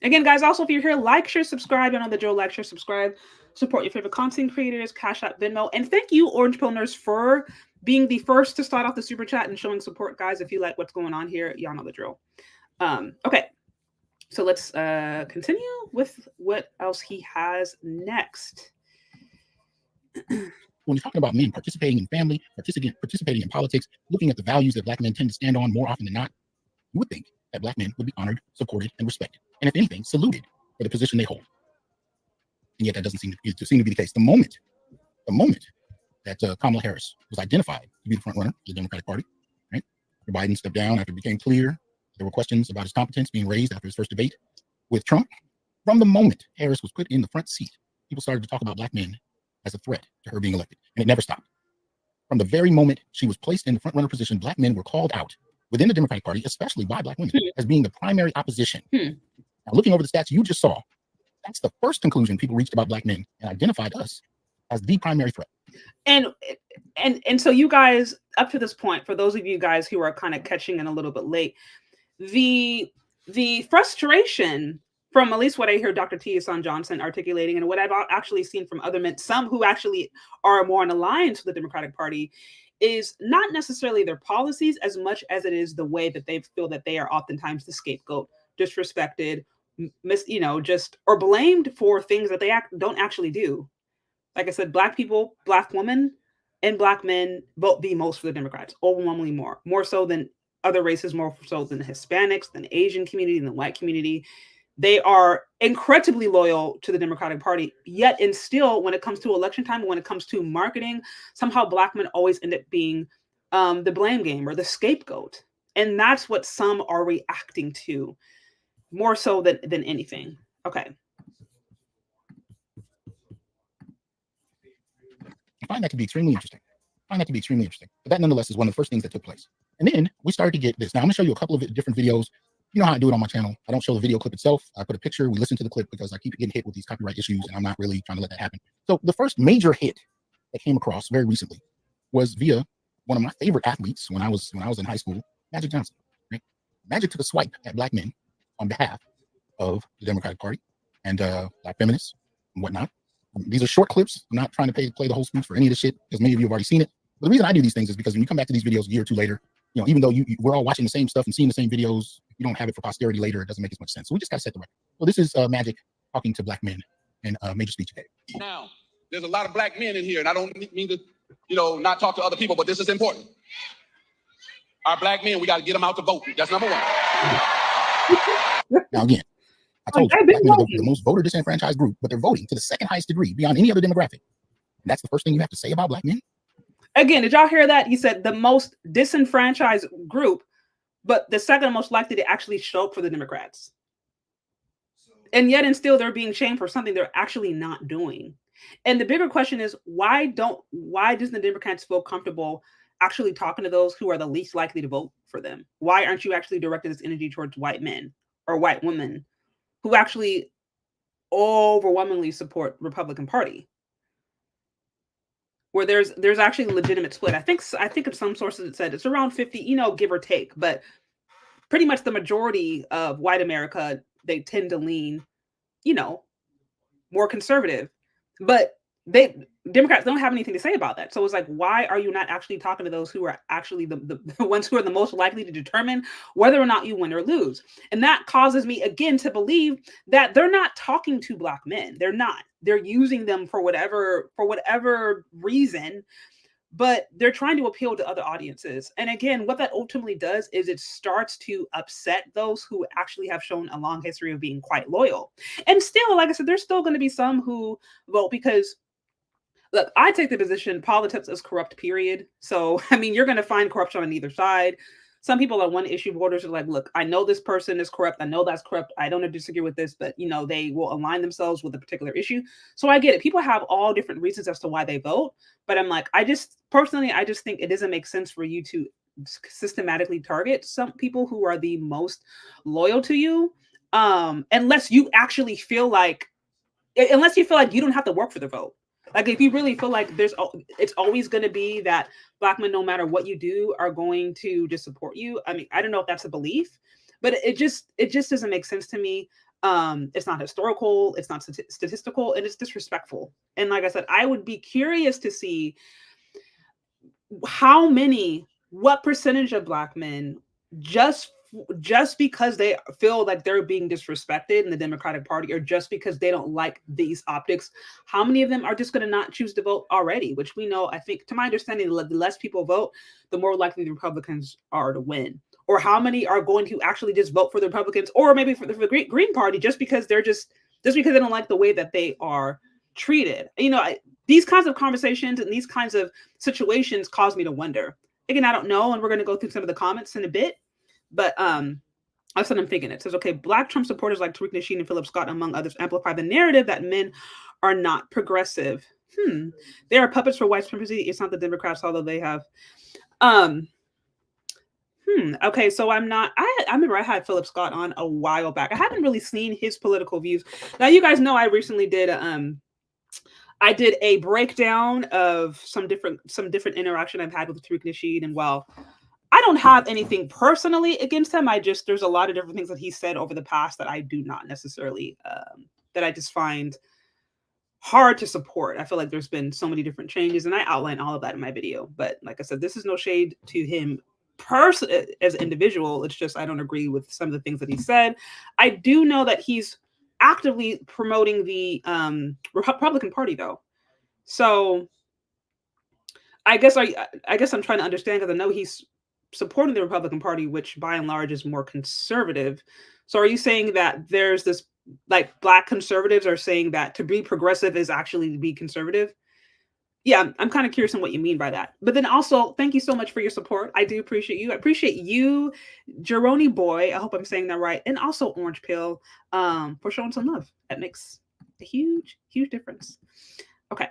Again, guys, also, if you're here, like, share, subscribe. I know the drill. Like, share, subscribe. Support your favorite content creators, Cash App, Venmo. And thank you, Orange Pillners, for being the first to start off the Super Chat and showing support, guys. If you like what's going on here, y'all know the drill. Okay, so let's continue with what else he has next. When you're talking about men participating in family, participating in politics, looking at the values that Black men tend to stand on more often than not, you would think that Black men would be honored, supported, and respected, and if anything, saluted for the position they hold. And yet that doesn't seem to be the case. The moment that Kamala Harris was identified to be the front runner of the Democratic Party, right? After Biden stepped down, after it became clear there were questions about his competence being raised after his first debate with Trump, from the moment Harris was put in the front seat, people started to talk about Black men as a threat to her being elected, and it never stopped. From the very moment she was placed in the front runner position, Black men were called out within the Democratic Party, especially by Black women, as being the primary opposition. Now, looking over the stats you just saw, that's the first conclusion people reached about Black men and identified us as the primary threat. And so you guys, up to this point, for those of you guys who are kind of catching in a little bit late, the frustration from at least what I hear Dr. Tucson Johnson articulating, and what I've actually seen from other men, some who actually are more in alliance with the Democratic Party, is not necessarily their policies as much as it is the way that they feel that they are oftentimes the scapegoat, disrespected, or blamed for things that they don't actually do. Like I said, Black people, Black women, and Black men vote the most for the Democrats, overwhelmingly more so than other races, more so than the Hispanics, than the Asian community, than the white community. They are incredibly loyal to the Democratic Party, yet and still, when it comes to election time, when it comes to marketing, somehow Black men always end up being the blame game or the scapegoat. And that's what some are reacting to more so than anything. Okay. I find that to be extremely interesting. But that nonetheless is one of the first things that took place. And then we started to get this. Now I'm going to show you a couple of different videos. You know how I do it on my channel. I don't show the video clip itself. I put a picture. We listen to the clip because I keep getting hit with these copyright issues, and I'm not really trying to let that happen. So the first major hit that came across very recently was via one of my favorite athletes when I was in high school, Magic Johnson. Right? Magic took a swipe at Black men on behalf of the Democratic Party and Black feminists and whatnot. These are short clips. I'm not trying to play the whole speech for any of this shit, because many of you have already seen it. But the reason I do these things is because when you come back to these videos a year or two later, even though we're all watching the same stuff and seeing the same videos, you don't have it for posterity later. It doesn't make as much sense. So we just got to set the record. So this is Magic talking to Black men in a major speech today. Now, there's a lot of Black men in here, and I don't mean to, not talk to other people, but this is important. Our Black men, we got to get them out to vote. That's number one. Now, again, I told you, Black men are the most voter disenfranchised group, but they're voting to the second highest degree beyond any other demographic. And that's the first thing you have to say about Black men. Again, did y'all hear that? You said the most disenfranchised group, but the second most likely to actually show up for the Democrats. and yet and still they're being shamed for something they're actually not doing. And the bigger question is, why doesn't the Democrats feel comfortable actually talking to those who are the least likely to vote for them? Why aren't you actually directing this energy towards white men or white women who actually overwhelmingly support Republican Party? Where there's actually a legitimate split. I think in some sources it said it's around 50, give or take, but pretty much the majority of white America, they tend to lean, more conservative. But Democrats don't have anything to say about that. So it's like, why are you not actually talking to those who are actually the ones who are the most likely to determine whether or not you win or lose? And that causes me again to believe that they're not talking to Black men. They're not. They're using them for whatever reason, but they're trying to appeal to other audiences. And again, what that ultimately does is it starts to upset those who actually have shown a long history of being quite loyal. And still, like I said, there's still going to be some who vote because, look, I take the position politics is corrupt, period. So, I mean, you're going to find corruption on either side. Some people on one issue voters are like, look, I know this person is corrupt. I know that's corrupt. I don't disagree with this, but they will align themselves with a particular issue. So I get it. People have all different reasons as to why they vote. But I'm like, I just think it doesn't make sense for you to systematically target some people who are the most loyal to you, unless you feel like you don't have to work for the vote. Like, if you really feel like it's always going to be that Black men, no matter what you do, are going to just support you. I mean, I don't know if that's a belief, but it just doesn't make sense to me. It's not historical, it's not statistical, and it's disrespectful. And like I said, I would be curious to see what percentage of Black men just because they feel like they're being disrespected in the Democratic Party, or just because they don't like these optics, how many of them are just going to not choose to vote already? Which we know, I think, to my understanding, the less people vote, the more likely the Republicans are to win. Or how many are going to actually just vote for the Republicans, or maybe for the Green Party, just because because they don't like the way that they are treated. These kinds of conversations and these kinds of situations cause me to wonder. Again, I don't know, and we're going to go through some of the comments in a bit. But that's what I'm thinking. It says, okay, Black Trump supporters like Tariq Nasheed and Philip Scott, among others, amplify the narrative that men are not progressive. They are puppets for white supremacy. It's not the Democrats, although they have. Okay, so I remember I had Philip Scott on a while back. I haven't really seen his political views. Now, you guys know I recently did a breakdown of some different interaction I've had with Tariq Nasheed, and while I don't have anything personally against him, there's a lot of different things that he said over the past that I do not necessarily, that I just find hard to support. I feel like there's been so many different changes, and I outline all of that in my video. But like I said, this is no shade to him as an individual. It's just I don't agree with some of the things that he said. I do know that he's actively promoting the Republican Party, though. So I guess I'm trying to understand, because I know he's supporting the Republican Party, which by and large is more conservative. So are you saying that there's this, like, Black conservatives are saying that to be progressive is actually to be conservative? Yeah, I'm kind of curious on what you mean by that. But then also, thank you so much for your support. I do appreciate you. I appreciate you, Jeroni Boy. I hope I'm saying that right. And also Orange Pill, for showing some love. That makes a huge, huge difference. Okay.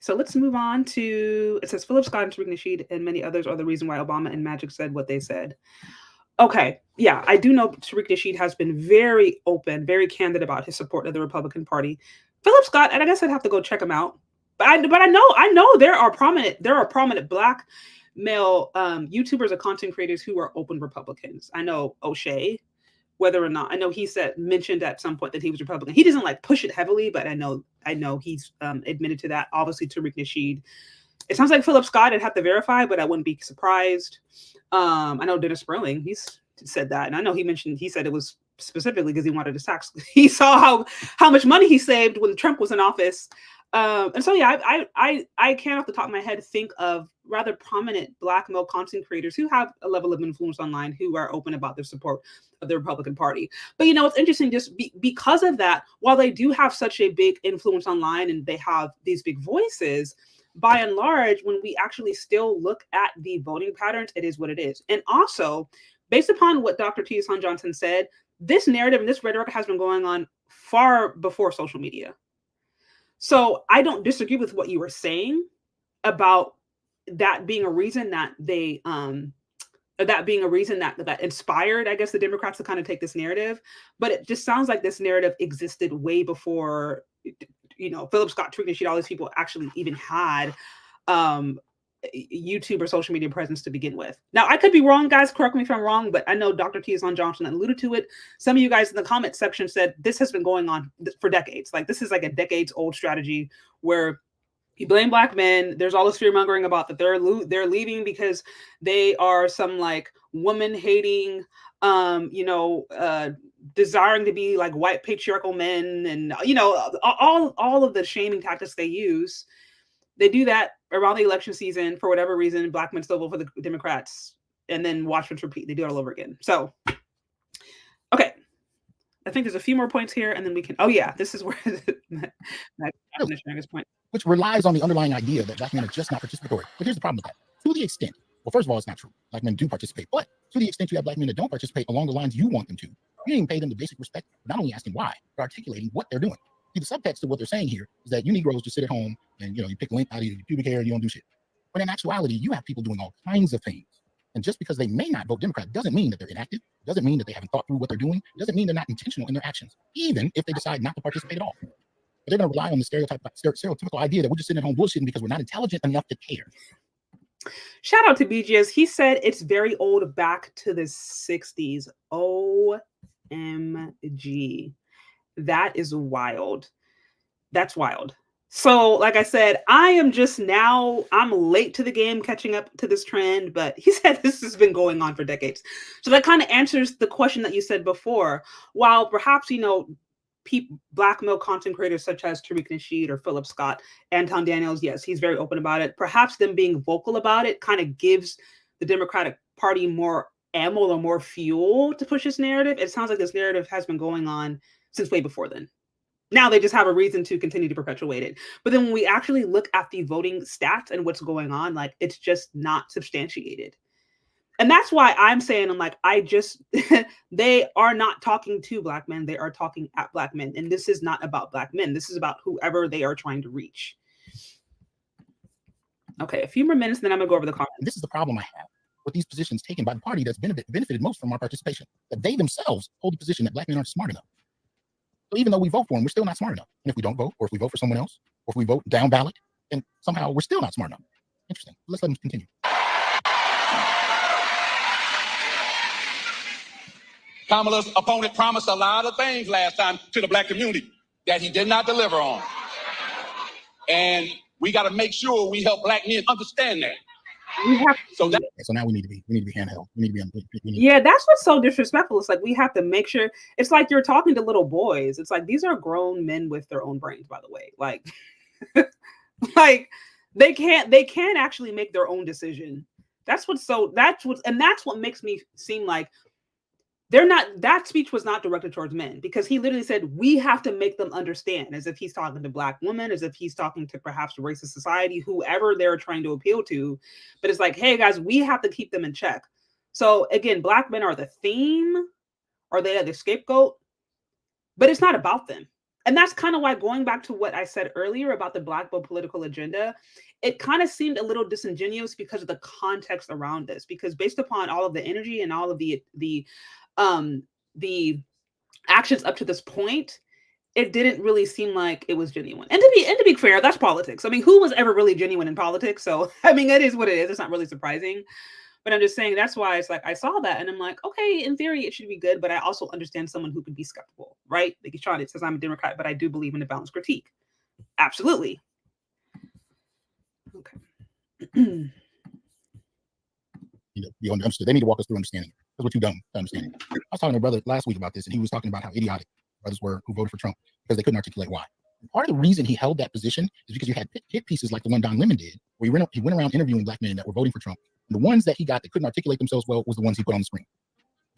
So let's move on to, it says Philip Scott and Tariq Nasheed and many others are the reason why Obama and Magic said what they said. Okay, yeah, I do know Tariq Nasheed has been very open, very candid about his support of the Republican Party. Philip Scott, and I guess I'd have to go check him out. But I know there are prominent Black male YouTubers and content creators who are open Republicans. I know O'Shea, whether or not, I know he mentioned at some point that he was Republican. He doesn't like push it heavily, but I know he's admitted to that. Obviously, Tariq Nasheed. It sounds like Philip Scott. I'd have to verify, but I wouldn't be surprised. I know Dennis Sperling, he's said that, and I know he said it was specifically because he wanted to tax. He saw how much money he saved when Trump was in office. And so, yeah, I can't off the top of my head think of rather prominent Black male content creators who have a level of influence online who are open about their support of the Republican Party. But, it's interesting just because of that, while they do have such a big influence online and they have these big voices, by and large, when we actually still look at the voting patterns, it is what it is. And also, based upon what Dr. T. Johnson said, this narrative and this rhetoric has been going on far before social media. So I don't disagree with what you were saying about that being a reason that they that inspired, I guess, the Democrats to kind of take this narrative. But it just sounds like this narrative existed way before, Philip Scott, Tariq Nasheed, all these people actually even had YouTube or social media presence to begin with. Now, I could be wrong, guys. Correct me if I'm wrong, but I know Dr. Tizon Johnson alluded to it. Some of you guys in the comment section said this has been going on for decades. Like, this is like a decades-old strategy where you blame Black men. There's all this fear mongering about that they're leaving because they are some like woman-hating, desiring to be like white patriarchal men, and all of the shaming tactics they use. They do that around the election season for whatever reason. Black men still vote for the Democrats, and then watch and repeat. They do it all over again. So, okay, I think there's a few more points here, and then we can. Oh yeah, this is where this point, which relies on the underlying idea that Black men are just not participatory. But here's the problem with that. To the extent, well, first of all, it's not true. Black men do participate, but to the extent you have Black men that don't participate along the lines you want them to, you didn't pay them the basic respect, not only asking why, but articulating what they're doing. See, the subtext of what they're saying here is that you Negroes just sit at home and you pick lint out of your pubic hair and you don't do shit. But in actuality, you have people doing all kinds of things. And just because they may not vote Democrat doesn't mean that they're inactive, doesn't mean that they haven't thought through what they're doing, doesn't mean they're not intentional in their actions, even if they decide not to participate at all. But they're going to rely on the stereotypical idea that we're just sitting at home bullshitting because we're not intelligent enough to care. Shout out to BGS. He said it's very old, back to the 60s. OMG. That is wild. That's wild. So, like I said, I'm late to the game catching up to this trend, but he said this has been going on for decades. So that kind of answers the question that you said before. While perhaps, Black male content creators such as Tariq Nasheed or Philip Scott, Anton Daniels, yes, he's very open about it. Perhaps them being vocal about it kind of gives the Democratic Party more ammo or more fuel to push this narrative. It sounds like this narrative has been going on since way before then. Now they just have a reason to continue to perpetuate it. But then when we actually look at the voting stats and what's going on, like, it's just not substantiated. And that's why I'm saying, they are not talking to Black men. They are talking at Black men. And this is not about Black men. This is about whoever they are trying to reach. Okay, a few more minutes, and then I'm going to go over the comments. This is the problem I have with these positions taken by the party that's benefited most from our participation, that they themselves hold the position that Black men aren't smart enough. So even though we vote for them, we're still not smart enough. And if we don't vote, or if we vote for someone else, or if we vote down ballot, then somehow we're still not smart enough. Interesting. Let's let them continue. Kamala's opponent promised a lot of things last time to the Black community that he did not deliver on. And we got to make sure we help Black men understand that. So now we need to be handheld. Yeah, that's what's so disrespectful. It's like we have to make sure. It's like you're talking to little boys. It's like these are grown men with their own brains, by the way. Like, like they can't actually make their own decision. That's what makes me seem like that speech was not directed towards men, because he literally said we have to make them understand, as if he's talking to Black women, as if he's talking to perhaps racist society, whoever they're trying to appeal to. But it's like, hey guys, we have to keep them in check. So again, Black men are the theme, or they are the scapegoat, but it's not about them. And that's kind of why, going back to what I said earlier about the Black vote political agenda, it kind of seemed a little disingenuous because of the context around this, because based upon all of the energy and all of the actions up to this point, it didn't really seem like it was genuine. And to be fair, that's politics. I mean, who was ever really genuine in politics? So I mean, it is what it is. It's not really surprising. But I'm just saying, that's why it's like I saw that and I'm like, okay, in theory it should be good, but I also understand someone who could be skeptical, right? Like Sean, says I'm a Democrat, but I do believe in a balanced critique. Absolutely. Okay. They need to walk us through understanding. That's what you've done to understand it. I was talking to a brother last week about this, and he was talking about how idiotic brothers were who voted for Trump because they couldn't articulate why. And part of the reason he held that position is because you had hit pieces like the one Don Lemon did, where he went around interviewing Black men that were voting for Trump. And the ones that he got that couldn't articulate themselves well was the ones he put on the screen.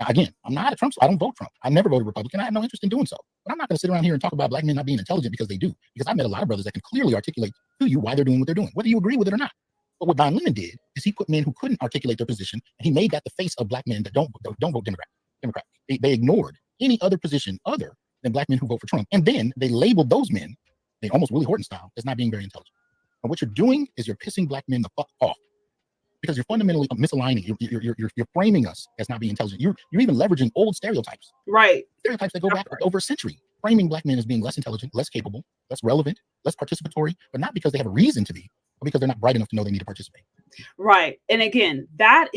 Now, again, I'm not a Trump, so I don't vote Trump. I never voted Republican. I have no interest in doing so. But I'm not going to sit around here and talk about Black men not being intelligent because they do. Because I've met a lot of brothers that can clearly articulate to you why they're doing what they're doing, whether you agree with it or not. But what Don Lemon did is he put men who couldn't articulate their position, and he made that the face of Black men that don't vote Democrat. They ignored any other position other than black men who vote for Trump. And then they labeled those men, they almost Willie Horton style, as not being very intelligent. And what you're doing is you're pissing black men the fuck off, because you're fundamentally misaligning. You're framing us as not being intelligent. You're even leveraging old stereotypes. Right. Stereotypes that go back over a century, framing black men as being less intelligent, less capable, less relevant, less participatory, but not because they have a reason to be, but because they're not bright enough to know they need to participate. Right. And again, that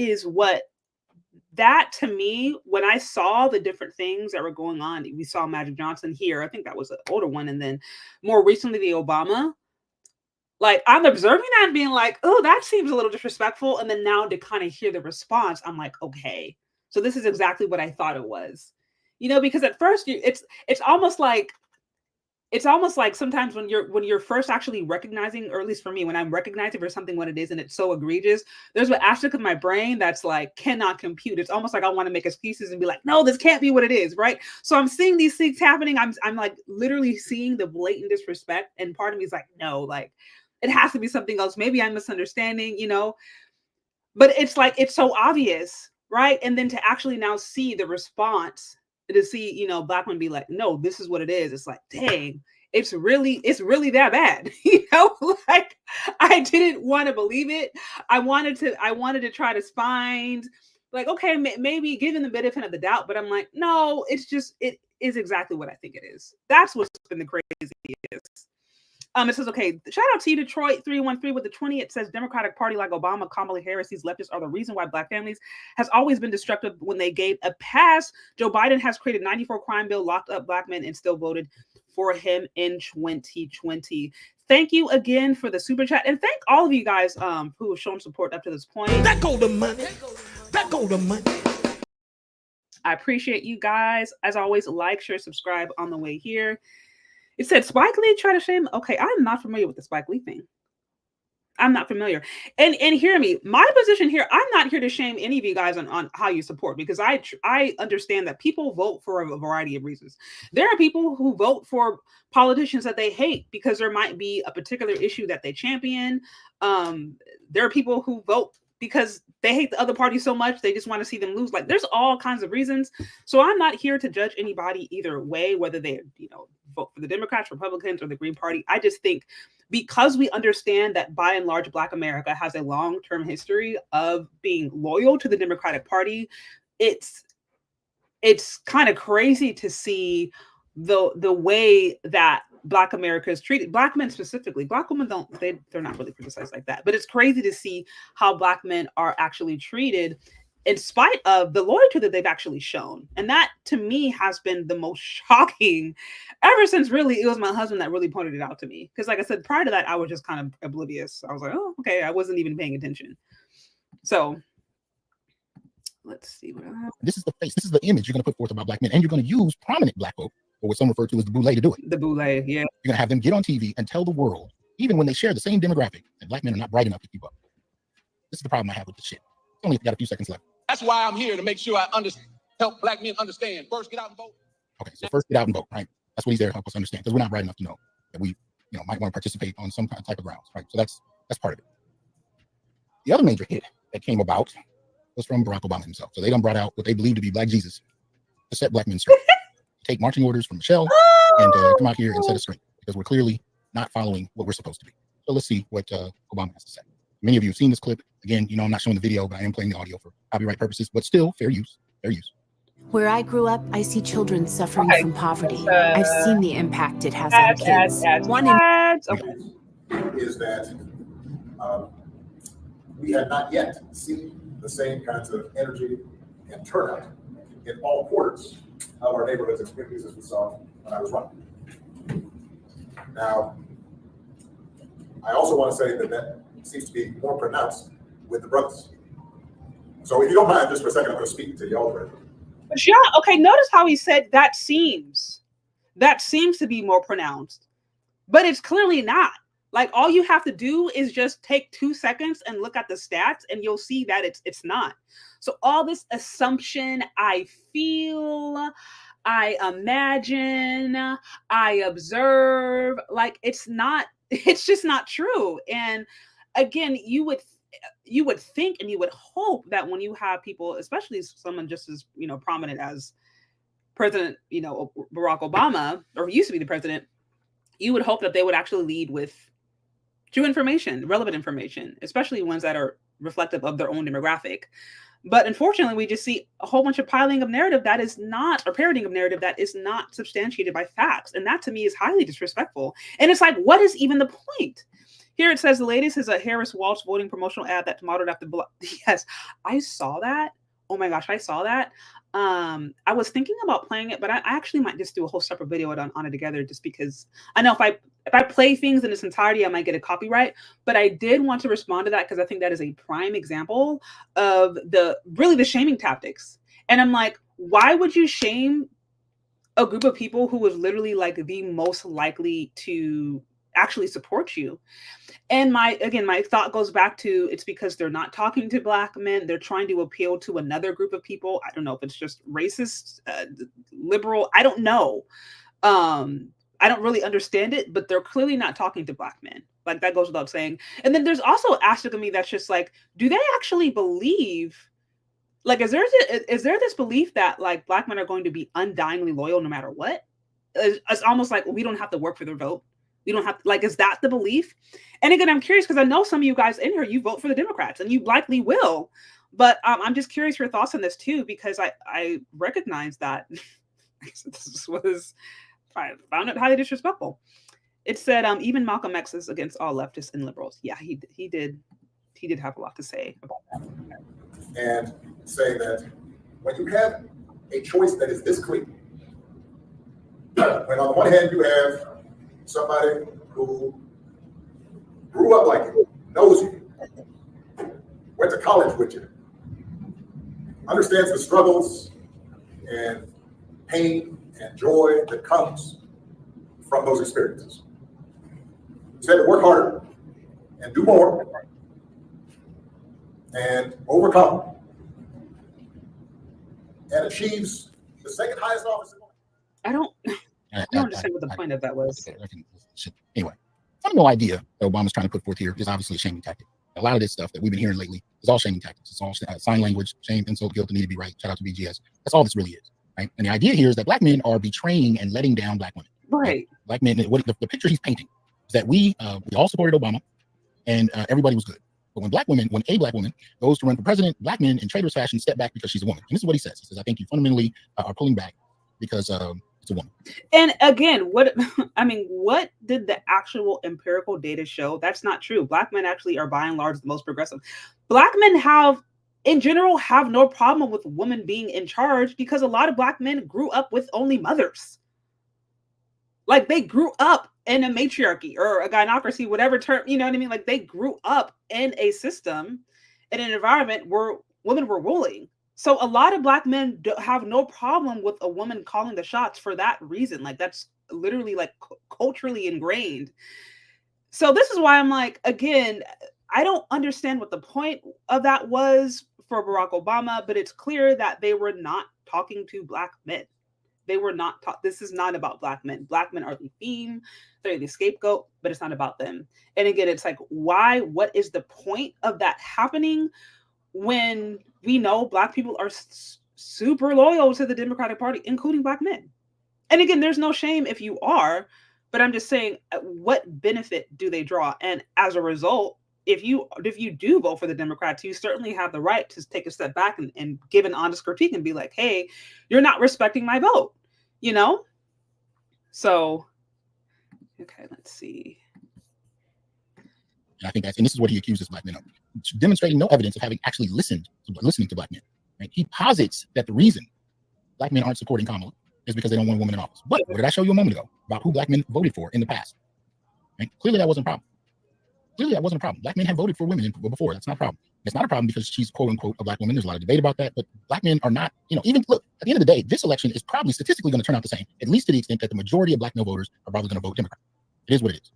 to me, when I saw the different things that were going on, we saw Magic Johnson here. I think that was an older one. And then more recently, the Obama. Like, I'm observing that and being like, oh, that seems a little disrespectful. And then now to kind of hear the response, I'm like, okay, so this is exactly what I thought it was. Because at first it's almost like sometimes when you're first actually recognizing, or at least for me, when I'm recognizing for something what it is and it's so egregious, there's an aspect of my brain that's like cannot compute. It's almost like I want to make excuses and be like, no, this can't be what it is, right? So I'm seeing these things happening. I'm like literally seeing the blatant disrespect, and part of me is like, no, like it has to be something else. Maybe I'm misunderstanding, but it's like it's so obvious, right? And then to actually now see the response, to see, black men be like, no, this is what it is. It's like, dang, it's really that bad. Like I didn't want to believe it. I wanted to try to find like, okay, maybe given the benefit of the doubt, but I'm like, no, it is exactly what I think it is. That's what's been the craziest. It says, okay, shout out to you, Detroit 313 with the 20. It says Democratic Party like Obama, Kamala Harris, these leftists are the reason why black families has always been destructive when they gave a pass. Joe Biden has created 94 crime bill, locked up black men, and still voted for him in 2020. Thank you again for the super chat. And thank all of you guys who have shown support up to this point. That go the money. That go the money. I appreciate you guys. As always, like, share, subscribe on the way here. It said Spike Lee try to shame. Okay, I'm not familiar with the Spike Lee thing. I'm not familiar. And hear me, my position here, I'm not here to shame any of you guys on how you support, because I understand that people vote for a variety of reasons. There are people who vote for politicians that they hate because there might be a particular issue that they champion. There are people who vote because they hate the other party so much they just want to see them lose. Like, there's all kinds of reasons. So I'm not here to judge anybody either way, whether they vote for the Democrats, Republicans, or the Green Party. I just think because we understand that by and large Black America has a long-term history of being loyal to the Democratic Party, it's kind of crazy to see the way that Black America is treated. Black men specifically. Black women they're not really criticized like that. But it's crazy to see how Black men are actually treated in spite of the loyalty that they've actually shown. And that, to me, has been the most shocking ever since really it was my husband that really pointed it out to me. Because like I said, prior to that, I was just kind of oblivious. I was like, oh, okay, I wasn't even paying attention. So let's see. This is the face. This is the image you're going to put forth about Black men. And you're going to use prominent Black folk, or what some refer to as the boule, to do it. The boule, yeah. You're going to have them get on TV and tell the world, even when they share the same demographic, that Black men are not bright enough to keep up. This is the problem I have with this shit. Only got a few seconds left. That's why I'm here, to make sure I help Black men understand. First, get out and vote. Okay, so first, get out and vote, right? That's what he's there to help us understand, because we're not bright enough to know that we, might want to participate on some kind of type of grounds, right? So that's part of it. The other major hit that came about was from Barack Obama himself. So they done brought out what they believe to be Black Jesus to set Black men straight. Take marching orders from Michelle and come out here and set us straight, because we're clearly not following what we're supposed to be. So let's see what Obama has to say. Many of you have seen this clip. Again, I'm not showing the video, but I am playing the audio for copyright purposes, but still fair use. Where I grew up, I see children suffering from poverty. I've seen the impact it has on kids. Is that we had not yet seen the same kinds of energy and turnout in all quarters of our neighborhoods and communities as we saw when I was running. Now, I also want to say that seems to be more pronounced with the brothers. So if you don't mind, just for a second, I'm going to speak to y'all. But yeah, okay, notice how he said that seems to be more pronounced, but it's clearly not. Like, all you have to do is just take 2 seconds and look at the stats and you'll see that it's not. So all this assumption, I feel, I imagine, I observe, like, it's just not true. And again, you would think and you would hope that when you have people, especially someone just as prominent as President, Barack Obama, or who used to be the president, you would hope that they would actually lead with true information, relevant information, especially ones that are reflective of their own demographic. But unfortunately, we just see a whole bunch of piling of narrative that is not, or parroting of narrative that is not substantiated by facts. And that to me is highly disrespectful. And it's like, what is even the point? Here it says the latest is a Harris Walsh voting promotional ad that's modeled after Yes, I saw that. Oh my gosh, I saw that. I was thinking about playing it, but I actually might just do a whole separate video on it together, just because I know if I play things in its entirety, I might get a copyright. But I did want to respond to that because I think that is a prime example of the shaming tactics. And I'm like, why would you shame a group of people who was literally like the most likely to actually support you? And my thought goes back to, it's because they're not talking to Black men. They're trying to appeal to another group of people. I don't know if it's just racist, liberal. I don't know. I don't really understand it, but they're clearly not talking to Black men. Like, that goes without saying. And then there's also an aspect of me that's just like, do they actually believe, like, is there this belief that like Black men are going to be undyingly loyal no matter what? It's almost like, we don't have to work for their vote. We don't have to, like, is that the belief? And again, I'm curious because I know some of you guys in here, you vote for the Democrats and you likely will. But I'm just curious your thoughts on this too, because I recognize that I found it highly disrespectful. It said even Malcolm X is against all leftists and liberals. Yeah, he did have a lot to say about that. And say that when you have a choice that is this clear, when on the one hand you have somebody who grew up like you, knows you, went to college with you, understands the struggles and pain and joy that comes from those experiences. You had to work harder and do more and overcome and achieves the second highest office in life. I don't understand what the point of that was. Anyway, I have no idea that Obama's trying to put forth here is obviously a shaming tactic. A lot of this stuff that we've been hearing lately is all shaming tactics. It's all sign language, shame, insult, guilt, and need to be right. Shout out to BGS. That's all this really is, right? And the idea here is that Black men are betraying and letting down Black women. Right. Black men, the picture he's painting is that we all supported Obama and everybody was good. But when a Black woman goes to run for president, Black men in traitorous fashion step back because she's a woman. And this is what he says. He says, I think you fundamentally are pulling back because it's a woman. And again, what did the actual empirical data show? That's not true. Black men actually are by and large the most progressive. Black men in general have no problem with women being in charge because a lot of Black men grew up with only mothers. Like, they grew up in a matriarchy or a gynocracy, whatever term, you know what I mean? Like, they grew up in a system, in an environment where women were ruling. So a lot of Black men have no problem with a woman calling the shots for that reason. Like, that's literally like culturally ingrained. So this is why I'm like, again, I don't understand what the point of that was for Barack Obama, but it's clear that they were not talking to Black men. They were not taught. This is not about Black men. Black men are the theme. They're the scapegoat, but it's not about them. And again, it's like, why? What is the point of that happening when we know Black people are super loyal to the Democratic Party, including Black men? And again, there's no shame if you are, but I'm just saying, what benefit do they draw? And as a result, if you do vote for the Democrats, you certainly have the right to take a step back and give an honest critique and be like, hey, you're not respecting my vote, you know? So, okay, let's see. And I think and this is what he accuses Black men of, demonstrating no evidence of having actually listening to Black men. Right? He posits that the reason Black men aren't supporting Kamala is because they don't want a woman in office. But what did I show you a moment ago about who Black men voted for in the past? Right? Clearly that wasn't a problem. Black men have voted for women before. That's not a problem. It's not a problem because she's quote unquote a Black woman. There's a lot of debate about that, but Black men are not, even look, at the end of the day, this election is probably statistically going to turn out the same, at least to the extent that the majority of Black male voters are probably going to vote Democrat. It is what it is.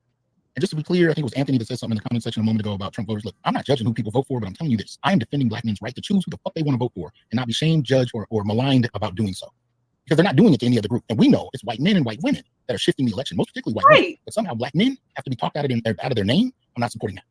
And just to be clear, I think it was Anthony that said something in the comment section a moment ago about Trump voters. Look, I'm not judging who people vote for, but I'm telling you this. I am defending Black men's right to choose who the fuck they want to vote for and not be shamed, judged, or maligned about doing so. Because they're not doing it to any other group. And we know it's white men and white women that are shifting the election, most particularly white women. But somehow Black men have to be talked out of their name. I'm not supporting that.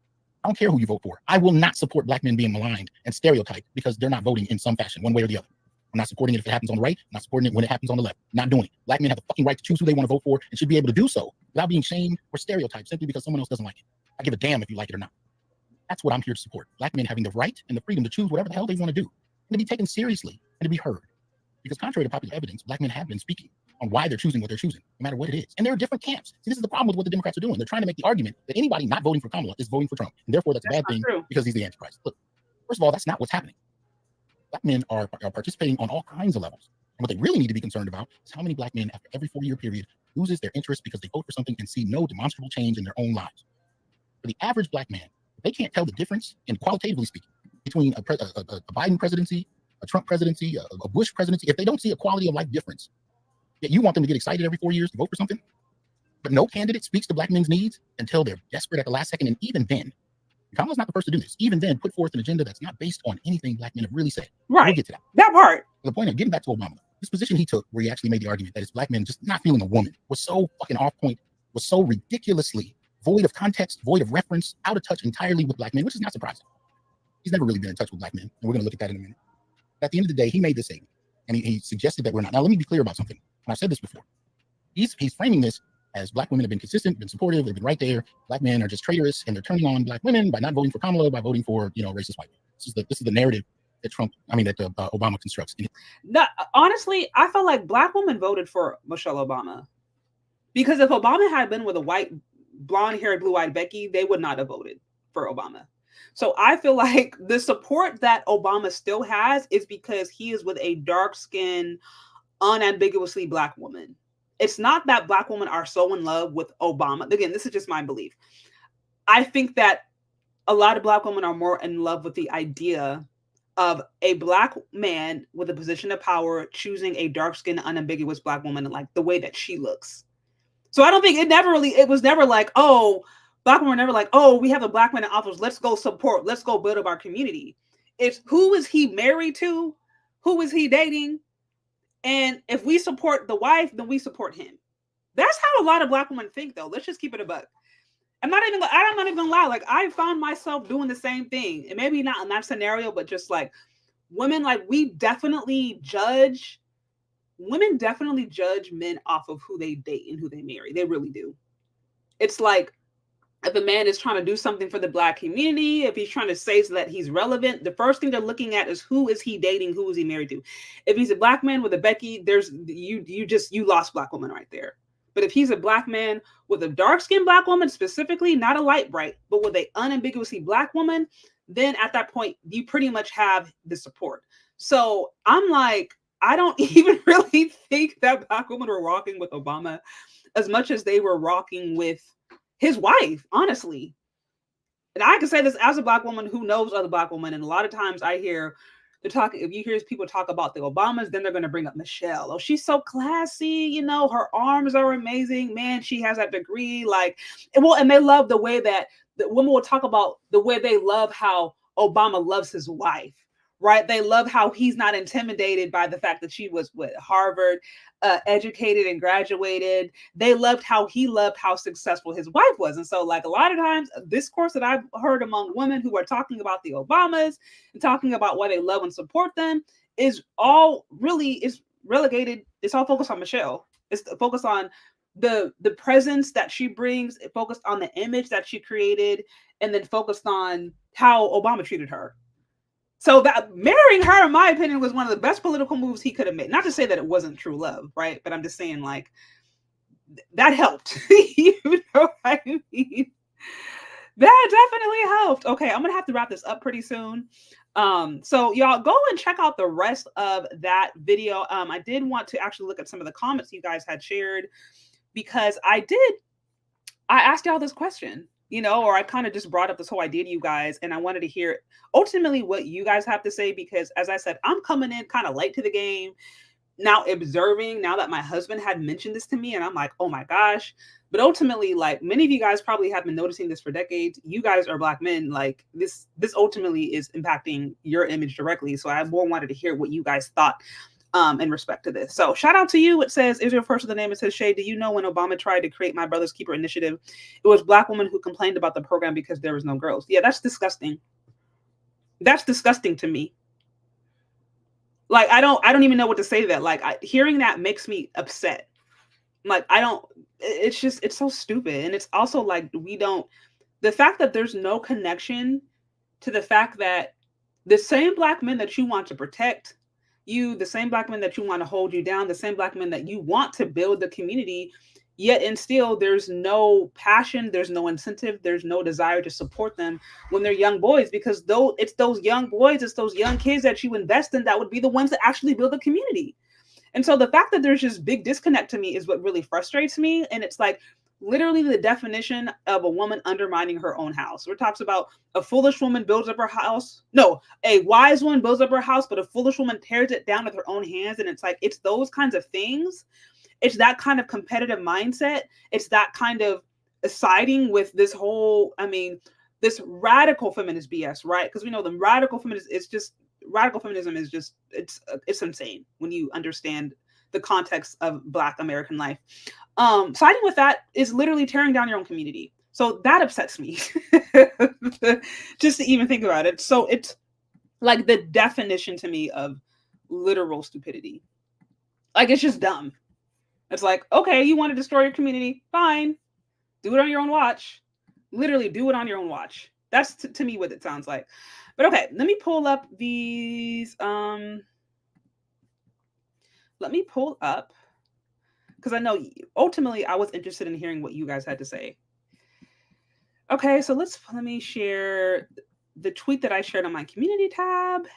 I don't care who you vote for. I will not support Black men being maligned and stereotyped because they're not voting in some fashion, one way or the other. I'm not supporting it if it happens on the right. I'm not supporting it when it happens on the left. Not doing it. Black men have the fucking right to choose who they want to vote for and should be able to do so without being shamed or stereotyped simply because someone else doesn't like it. I give a damn if you like it or not. That's what I'm here to support. Black men having the right and the freedom to choose whatever the hell they want to do and to be taken seriously and to be heard. Because contrary to popular evidence, black men have been speaking on why they're choosing what they're choosing, no matter what it is. And there are different camps. See, this is the problem with what the Democrats are doing. They're trying to make the argument that anybody not voting for Kamala is voting for Trump. And therefore, that's a bad thing because he's the Antichrist. Look, first of all, that's not what's happening. Black men are participating on all kinds of levels. And what they really need to be concerned about is how many black men after every 4-year period loses their interest because they vote for something and see no demonstrable change in their own lives. For the average black man, if they can't tell the difference, in qualitatively speaking, between a Biden presidency, a Trump presidency, a Bush presidency, if they don't see a quality of life difference, yet you want them to get excited every 4 years to vote for something, but no candidate speaks to black men's needs until they're desperate at the last second. And even then, Kamala's not the first to do this. Even then, put forth an agenda that's not based on anything black men have really said. Right. We'll get to that. That part. The point of getting back to Obama, this position he took where he actually made the argument that his black men just not feeling a woman was so fucking off point, was so ridiculously void of context, void of reference, out of touch entirely with black men, which is not surprising. He's never really been in touch with black men. And we're going to look at that in a minute. At the end of the day, he made this statement and he suggested that we're not. Now, let me be clear about something. And I've said this before. He's framing this as black women have been consistent, been supportive, they've been right there. Black men are just traitorous and they're turning on black women by not voting for Kamala, by voting for, racist white men. This is the narrative that Obama constructs. No, honestly, I felt like black women voted for Michelle Obama. Because if Obama had been with a white, blonde-haired, blue-eyed Becky, they would not have voted for Obama. So I feel like the support that Obama still has is because he is with a dark-skinned, unambiguously black woman. It's not that black women are so in love with Obama. Again, this is just my belief. I think that a lot of black women are more in love with the idea of a black man with a position of power choosing a dark-skinned, unambiguous black woman and like the way that she looks. So I don't think it was never like, oh, black women were never like, oh, we have a black man in office. Let's go support. Let's go build up our community. It's who is he married to? Who is he dating? And if we support the wife, then we support him. That's how a lot of black women think, though. Let's just keep it a buck. I'm not even gonna lie. Like I found myself doing the same thing, and maybe not in that scenario, but just like women, like women definitely judge men off of who they date and who they marry. They really do. It's like if a man is trying to do something for the black community, if he's trying to say so that he's relevant, the first thing they're looking at is who is he dating, who is he married to. If he's a black man with a Becky, you lost black woman right there. But if he's a black man with a dark-skinned black woman, specifically, not a light bright, but with an unambiguously black woman, then at that point, you pretty much have the support. So I'm like, I don't even really think that black women were rocking with Obama as much as they were rocking with his wife, honestly. And I can say this as a black woman who knows other black women. And a lot of times I hear if you hear people talk about the Obamas, then they're going to bring up Michelle. Oh, she's so classy. Her arms are amazing. Man, she has that degree. And they love the way that the women will talk about the way they love how Obama loves his wife, right? They love how he's not intimidated by the fact that she was Harvard, educated and graduated. They loved how successful his wife was. And so like a lot of times discourse that I've heard among women who are talking about the Obamas and talking about why they love and support them is relegated. It's all focused on Michelle. It's focused on the presence that she brings, focused on the image that she created, and then focused on how Obama treated her. So that marrying her, in my opinion, was one of the best political moves he could have made. Not to say that it wasn't true love, right? But I'm just saying, like, that helped. You know what I mean? That definitely helped. Okay, I'm gonna have to wrap this up pretty soon. So y'all go and check out the rest of that video. I did want to actually look at some of the comments you guys had shared because I asked y'all this question. Or I kind of just brought up this whole idea to you guys, and I wanted to hear ultimately what you guys have to say, because as I said, I'm coming in kind of late to the game now, observing now that my husband had mentioned this to me, and I'm like, oh my gosh. But ultimately, like many of you guys probably have been noticing this for decades. You guys are black men. Like this ultimately is impacting your image directly. So I more wanted to hear what you guys thought in respect to this. So shout out to you. It says, Israel first with the name. It says, Shay, do you know when Obama tried to create My Brother's Keeper initiative, it was black women who complained about the program because there was no girls. Yeah, that's disgusting. That's disgusting to me. Like, I don't even know what to say to that. Like, hearing that makes me upset. Like, it's just, it's so stupid. And it's also like, the fact that there's no connection to the fact that the same Black men that you want to protect you, the same Black men that you want to hold you down, the same Black men that you want to build the community, yet and still there's no passion, there's no incentive, there's no desire to support them when they're young boys, because though it's those young boys, it's those young kids that you invest in that would be the ones that actually build the community. And so the fact that there's this big disconnect to me is what really frustrates me. And it's like literally the definition of a woman undermining her own house. Where it talks about a foolish woman builds up her house. No, a wise one builds up her house, but a foolish woman tears it down with her own hands. And it's like, it's those kinds of things. It's that kind of competitive mindset. It's that kind of siding with this whole, I mean, this radical feminist BS, right? Because we know the radical feminism is just, it's insane when you understand the context of Black American life. Siding with that is literally tearing down your own community. So that upsets me just to even think about it. So it's like the definition to me of literal stupidity. Like, it's just dumb. It's like, okay, you want to destroy your community? Fine. Do it on your own watch. Literally do it on your own watch. That's to me what it sounds like. But okay, let me pull up these. Let me pull up, because I know ultimately I was interested in hearing what you guys had to say. Okay, so let me share the tweet that I shared on my community tab,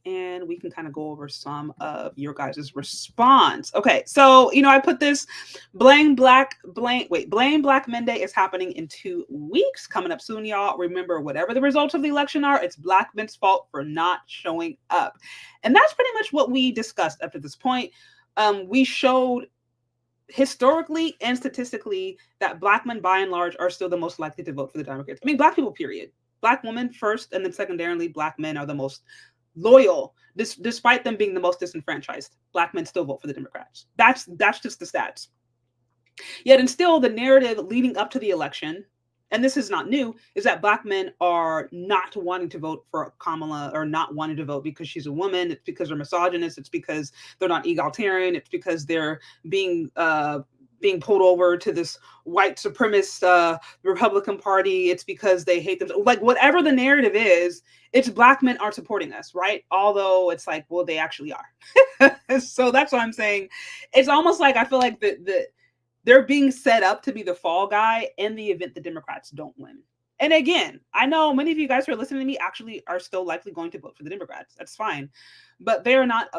and we can kind of go over some of your guys' response. Okay, so, I put this Blame Black Men Day is happening in 2 weeks, coming up soon, y'all. Remember, whatever the results of the election are, it's Black men's fault for not showing up. And that's pretty much what we discussed up to this point. We showed historically and statistically that Black men, by and large, are still the most likely to vote for the Democrats. I mean, Black people, period. Black women first, and then secondarily, Black men are the most loyal, despite them being the most disenfranchised. Black men still vote for the Democrats. That's just the stats. Yet, and still, the narrative leading up to the election, and this is not new, is that Black men are not wanting to vote for Kamala, or not wanting to vote because she's a woman. It's because they're misogynist. It's because they're not egalitarian. It's because they're being pulled over to this white supremacist Republican Party. It's because they hate them. Like, whatever the narrative is, it's Black men are supporting us, right? Although it's like, well, they actually are. So that's what I'm saying. It's almost like I feel like they're being set up to be the fall guy in the event the Democrats don't win. And again, I know many of you guys who are listening to me actually are still likely going to vote for the Democrats. That's fine. But they are not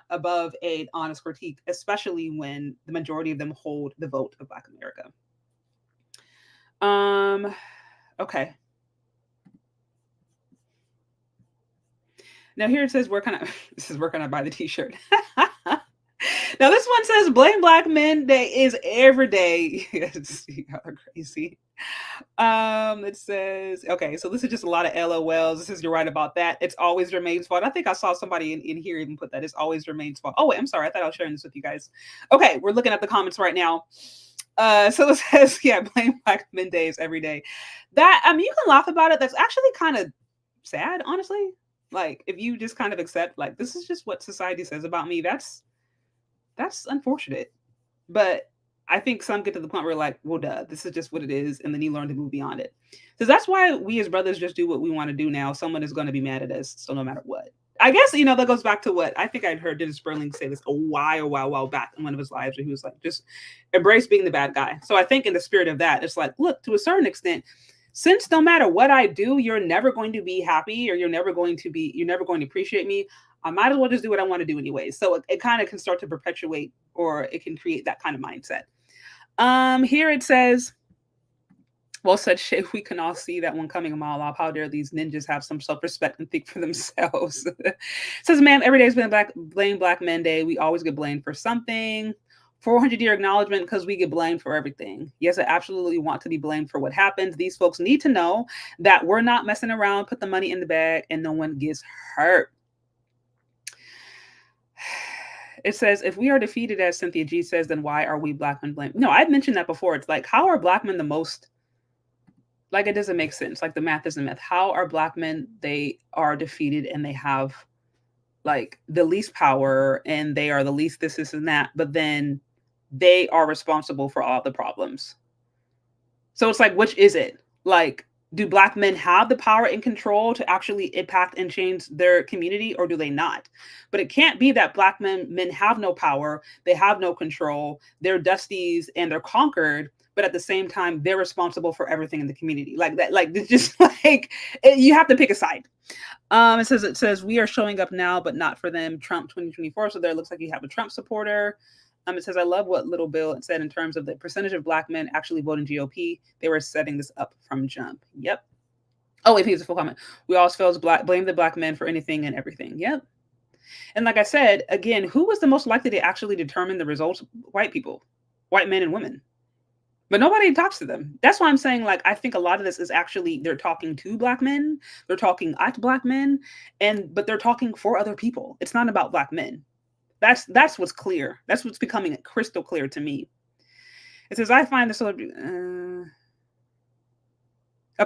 above an honest critique, especially when the majority of them hold the vote of Black America. Okay. Now here it says, where can I buy the t-shirt? Now this one says, Blame Black Men Day is every day. Yes, you are crazy. It says, okay, so this is just a lot of LOLs. This is, you're right about that. It's always Jermaine's fault. I think I saw somebody in here even put that. It's always Jermaine's fault. Oh, wait, I'm sorry. I thought I was sharing this with you guys. Okay, we're looking at the comments right now. So it says, yeah, Blame Black Men Day is every day. That, I mean, you can laugh about it. That's actually kind of sad, honestly. Like, if you just kind of accept, like, this is just what society says about me, that's unfortunate. But I think some get to the point where, like, well, duh, this is just what it is. And then you learn to move beyond it. So that's why we as brothers just do what we want to do now. Someone is going to be mad at us. So no matter what. I guess, that goes back to what I think I'd heard Dennis Sperling say this a while back in one of his lives, where he was like, just embrace being the bad guy. So I think in the spirit of that, it's like, look, to a certain extent, since no matter what I do, you're never going to be happy, or you're never going to appreciate me, I might as well just do what I want to do anyway. So it kind of can start to perpetuate, or it can create that kind of mindset. Here it says, well, such shit, we can all see that one coming a mile off. How dare these ninjas have some self-respect and think for themselves? It says, ma'am, every day has been Blame Black Men Day. We always get blamed for something. 400-year acknowledgement because we get blamed for everything. Yes, I absolutely want to be blamed for what happens. These folks need to know that we're not messing around, put the money in the bag, and no one gets hurt. It says, if we are defeated, as Cynthia G says, then why are we Black men blamed? No, I've mentioned that before. It's like, how are Black men the most, like, it doesn't make sense. Like, the math isn't math. How are Black men, they are defeated and they have like the least power and they are the least this and that, but then they are responsible for all the problems. So it's like, which is it? Like, do Black men have the power and control to actually impact and change their community, or do they not? But it can't be that Black men have no power, they have no control, they're dusties and they're conquered, but at the same time, they're responsible for everything in the community. Like that, like it's just like you have to pick a side. It says we are showing up now, but not for them. Trump 2024. So there it looks like you have a Trump supporter. It says, I love what Little Bill said in terms of the percentage of Black men actually voting GOP. They were setting this up from jump. Yep. Oh, wait, here's a full comment. We all blame the Black men for anything and everything. Yep. And like I said, again, who was the most likely to actually determine the results? White people, white men and women. But nobody talks to them. That's why I'm saying, like, I think a lot of this is actually they're talking to Black men, they're talking at Black men, but they're talking for other people. It's not about Black men. That's what's clear. That's what's becoming crystal clear to me. It says, I find this so okay,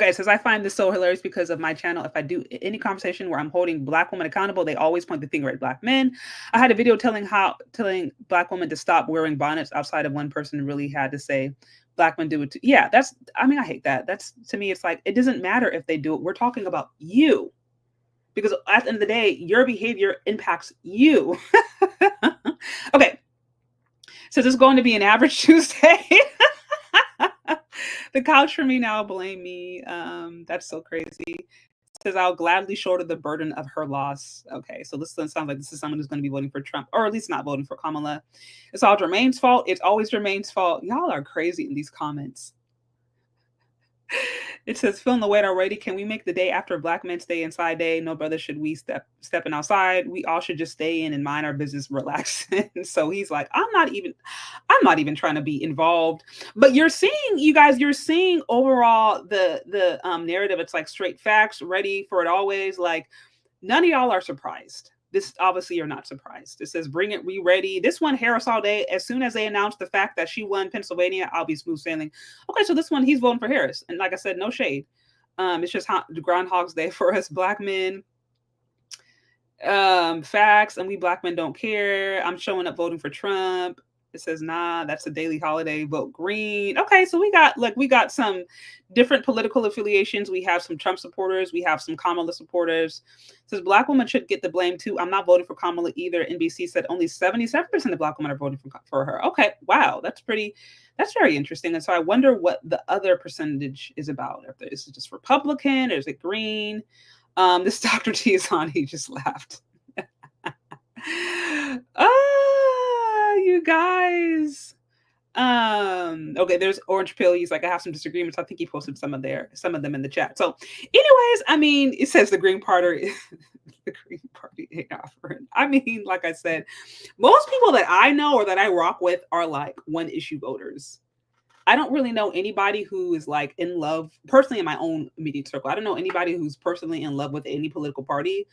it says, I find this so hilarious because of my channel. If I do any conversation where I'm holding Black women accountable, they always point the finger at Black men. I had a video telling Black women to stop wearing bonnets outside of one person really had to say, Black men do it too. Yeah, I hate that. That's, to me, it's like, it doesn't matter if they do it. We're talking about you. Because at the end of the day, your behavior impacts you. Okay. So this is going to be an average Tuesday. The couch for me now, blame me. That's so crazy. It says, I'll gladly shoulder the burden of her loss. Okay, so this sounds like this is someone who's going to be voting for Trump, or at least not voting for Kamala. It's all Jermaine's fault. It's always Jermaine's fault. Y'all are crazy in these comments. It says, feeling the weight already. Can we make the day after Black men stay inside day? No, brother, should we stepping outside? We all should just stay in and mind our business, relax. And so he's like, I'm not even trying to be involved. But you're seeing overall the narrative. It's like straight facts, ready for it always. Like none of y'all are surprised. This obviously you're not surprised. It says, bring it, we ready. This one, Harris all day. As soon as they announced the fact that she won Pennsylvania, I'll be smooth sailing. Okay, so this one, he's voting for Harris. And like I said, no shade. It's just the Groundhog's Day for us Black men. Facts, and we Black men don't care. I'm showing up voting for Trump. It says, nah, that's a daily holiday. Vote green. Okay, so we got some different political affiliations. We have some Trump supporters. We have some Kamala supporters. It says Black women should get the blame too. I'm not voting for Kamala either. NBC said only 77% of Black women are voting for her. Okay, wow, that's very interesting. And so I wonder what the other percentage is about. If is it just Republican or is it green? This Dr. T is on. He just laughed. You guys. Okay, there's Orange Pill. He's like, I have some disagreements. I think he posted some of them in the chat. So, anyways, I mean, it says the Green Party, the Green Party ain't offering. I mean, like I said, most people that I know or that I rock with are like one issue voters. I don't really know anybody who is like in love, personally in my own immediate circle. I don't know anybody who's personally in love with any political party.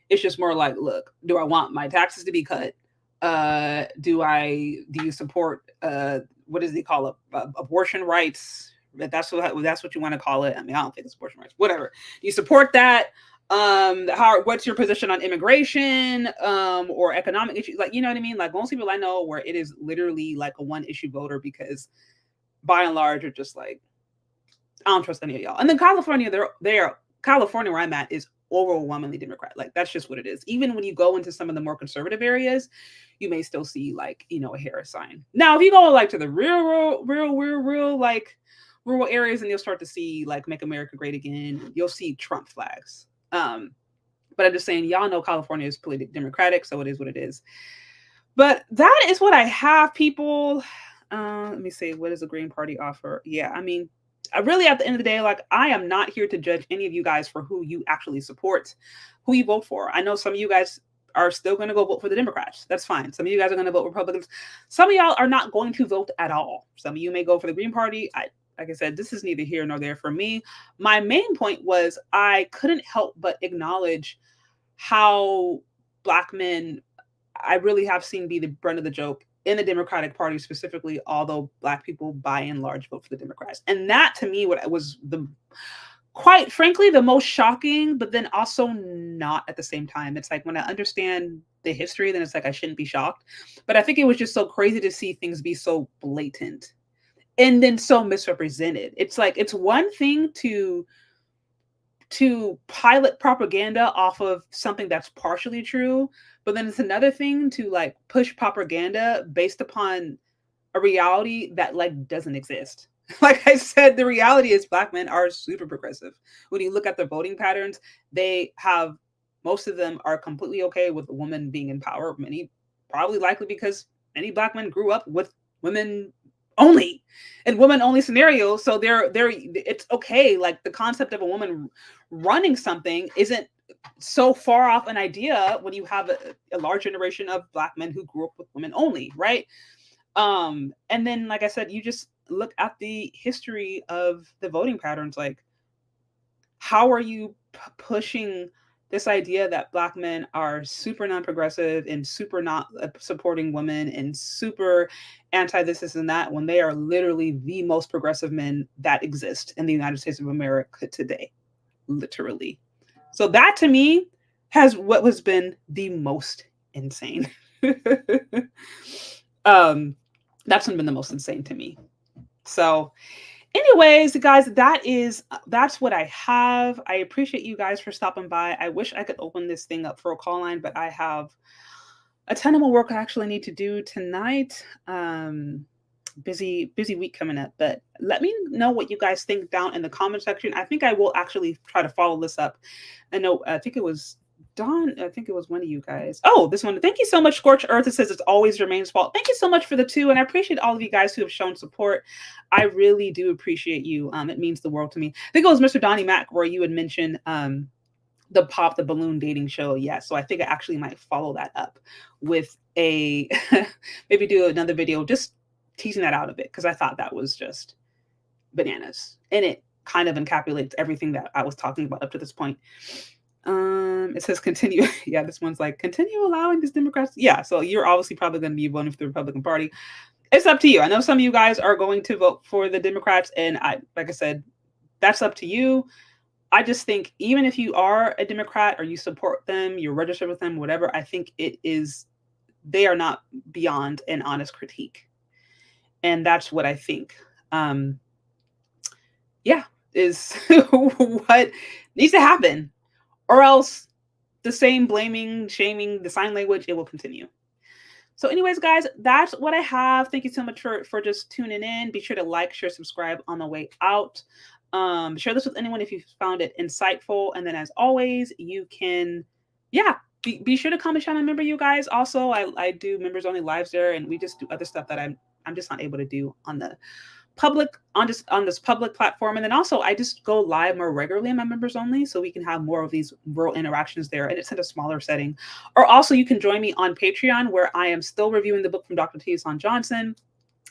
It's just more like, look, do I want my taxes to be cut? Do you support what does he call it? Abortion rights? That's what you want to call it. I mean, I don't think it's abortion rights. Whatever. Do you support that? What's your position on immigration or economic issues? Like, you know what I mean? Like most people I know where it is literally like a one issue voter because by and large are just like, I don't trust any of y'all. And then California, California where I'm at is overwhelmingly Democrat. Like that's just what it is. Even when you go into some of the more conservative areas, you may still see like, you know, a Harris sign. Now, if you go like to the real like rural areas, and you'll start to see like Make America Great Again, you'll see Trump flags. But I'm just saying, y'all know California is politically Democratic, so it is what it is. But that is what I have, people. Let me see, what does the Green Party offer? Yeah, I mean, really at the end of the day, like I am not here to judge any of you guys for who you actually support, who you vote for. I know some of you guys are still going to go vote for the Democrats. That's fine. Some of you guys are going to vote Republicans. Some of y'all are not going to vote at all. Some of you may go for the Green Party. Like I said, this is neither here nor there for me. My main point was I couldn't help but acknowledge how Black men, I really have seen be the brunt of the joke in the Democratic Party specifically, although Black people by and large vote for the Democrats. And that to me, what was the quite frankly, the most shocking, but then also not at the same time. It's like when I understand the history, then it's like I shouldn't be shocked. But I think it was just so crazy to see things be so blatant and then so misrepresented. It's like it's one thing to pilot propaganda off of something that's partially true, but then it's another thing to like push propaganda based upon a reality that like doesn't exist. Like I said, the reality is Black men are super progressive. When you look at their voting patterns, most of them are completely okay with a woman being in power. Many probably likely because many Black men grew up with women only and women only scenarios. So it's okay. Like the concept of a woman running something isn't so far off an idea when you have a large generation of Black men who grew up with women only, right? And then, like I said, you just look at the history of the voting patterns. Like, how are you pushing this idea that Black men are super non-progressive and super not supporting women and super anti this and that when they are literally the most progressive men that exist in the United States of America today, literally. So that to me has what has been the most insane. That's been the most insane to me. So anyways, guys, that's what I have. I appreciate you guys for stopping by. I wish I could open this thing up for a call line, but I have a ton of more work I actually need to do tonight. Busy week coming up, but let me know what you guys think down in the comment section. I think I will actually try to follow this up. I think it was Dawn. I think it was one of you guys. Oh, this one. Thank you so much, Scorched Earth. It says it's always Jermaine's fault. Thank you so much for the 2, and I appreciate all of you guys who have shown support. I really do appreciate you. It means the world to me. I think it was Mr. Donnie Mac where you had mentioned the Pop the Balloon dating show. Yeah, so I think I actually might follow that up with a maybe do another video just teasing that out of it because I thought that was just bananas, and it kind of encapsulates everything that I was talking about up to this point. It says continue. Yeah, this one's like continue allowing these Democrats. Yeah, so you're obviously probably going to be voting for the Republican Party. It's up to you. I know some of you guys are going to vote for the Democrats, and like I said, that's up to you. I just think even if you are a Democrat or you support them, you're registered with them, whatever, I think they are not beyond an honest critique. And that's what I think. Is what needs to happen. Or else the same blaming, shaming, the sign language, it will continue. So anyways, guys, that's what I have. Thank you so much for just tuning in. Be sure to like, share, subscribe on the way out. Share this with anyone if you found it insightful. And then as always, you can, be sure to come and shout out member, you guys. Also, I do members only lives there, and we just do other stuff that I'm just not able to do on the public on this public platform. And then also I just go live more regularly in my members only, so we can have more of these real interactions there, and it's in a smaller setting. Or also you can join me on Patreon, where I am still reviewing the book from Dr. T. Hassan Johnson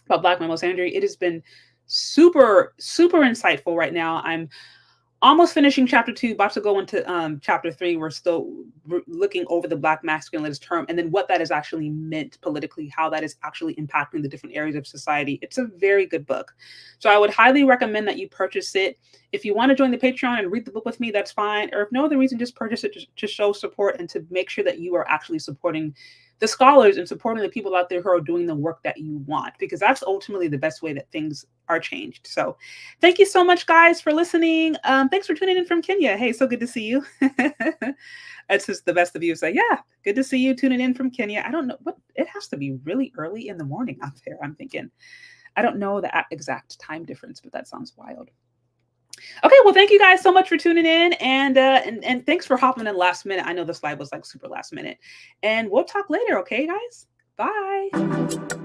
about Black men misandry. It has been super insightful right now. I'm almost finishing chapter 2, about to go into chapter 3. We're still looking over the Black masculinist term and then what that is actually meant politically, how that is actually impacting the different areas of society. It's a very good book. So I would highly recommend that you purchase it. If you want to join the Patreon and read the book with me, that's fine. Or if no other reason, just purchase it to show support and to make sure that you are actually supporting the scholars and supporting the people out there who are doing the work that you want, because that's ultimately the best way that things are changed. So thank you so much, guys, for listening. Thanks for tuning in from Kenya. Hey, so good to see you. It's just the best of you. So yeah, good to see you tuning in from Kenya. I don't know what, it has to be really early in the morning out there, I'm thinking. I don't know the exact time difference, but that sounds wild. Okay, well, thank you guys so much for tuning in, and thanks for hopping in last minute. I know this live was like super last minute, and we'll talk later. Okay, guys, bye.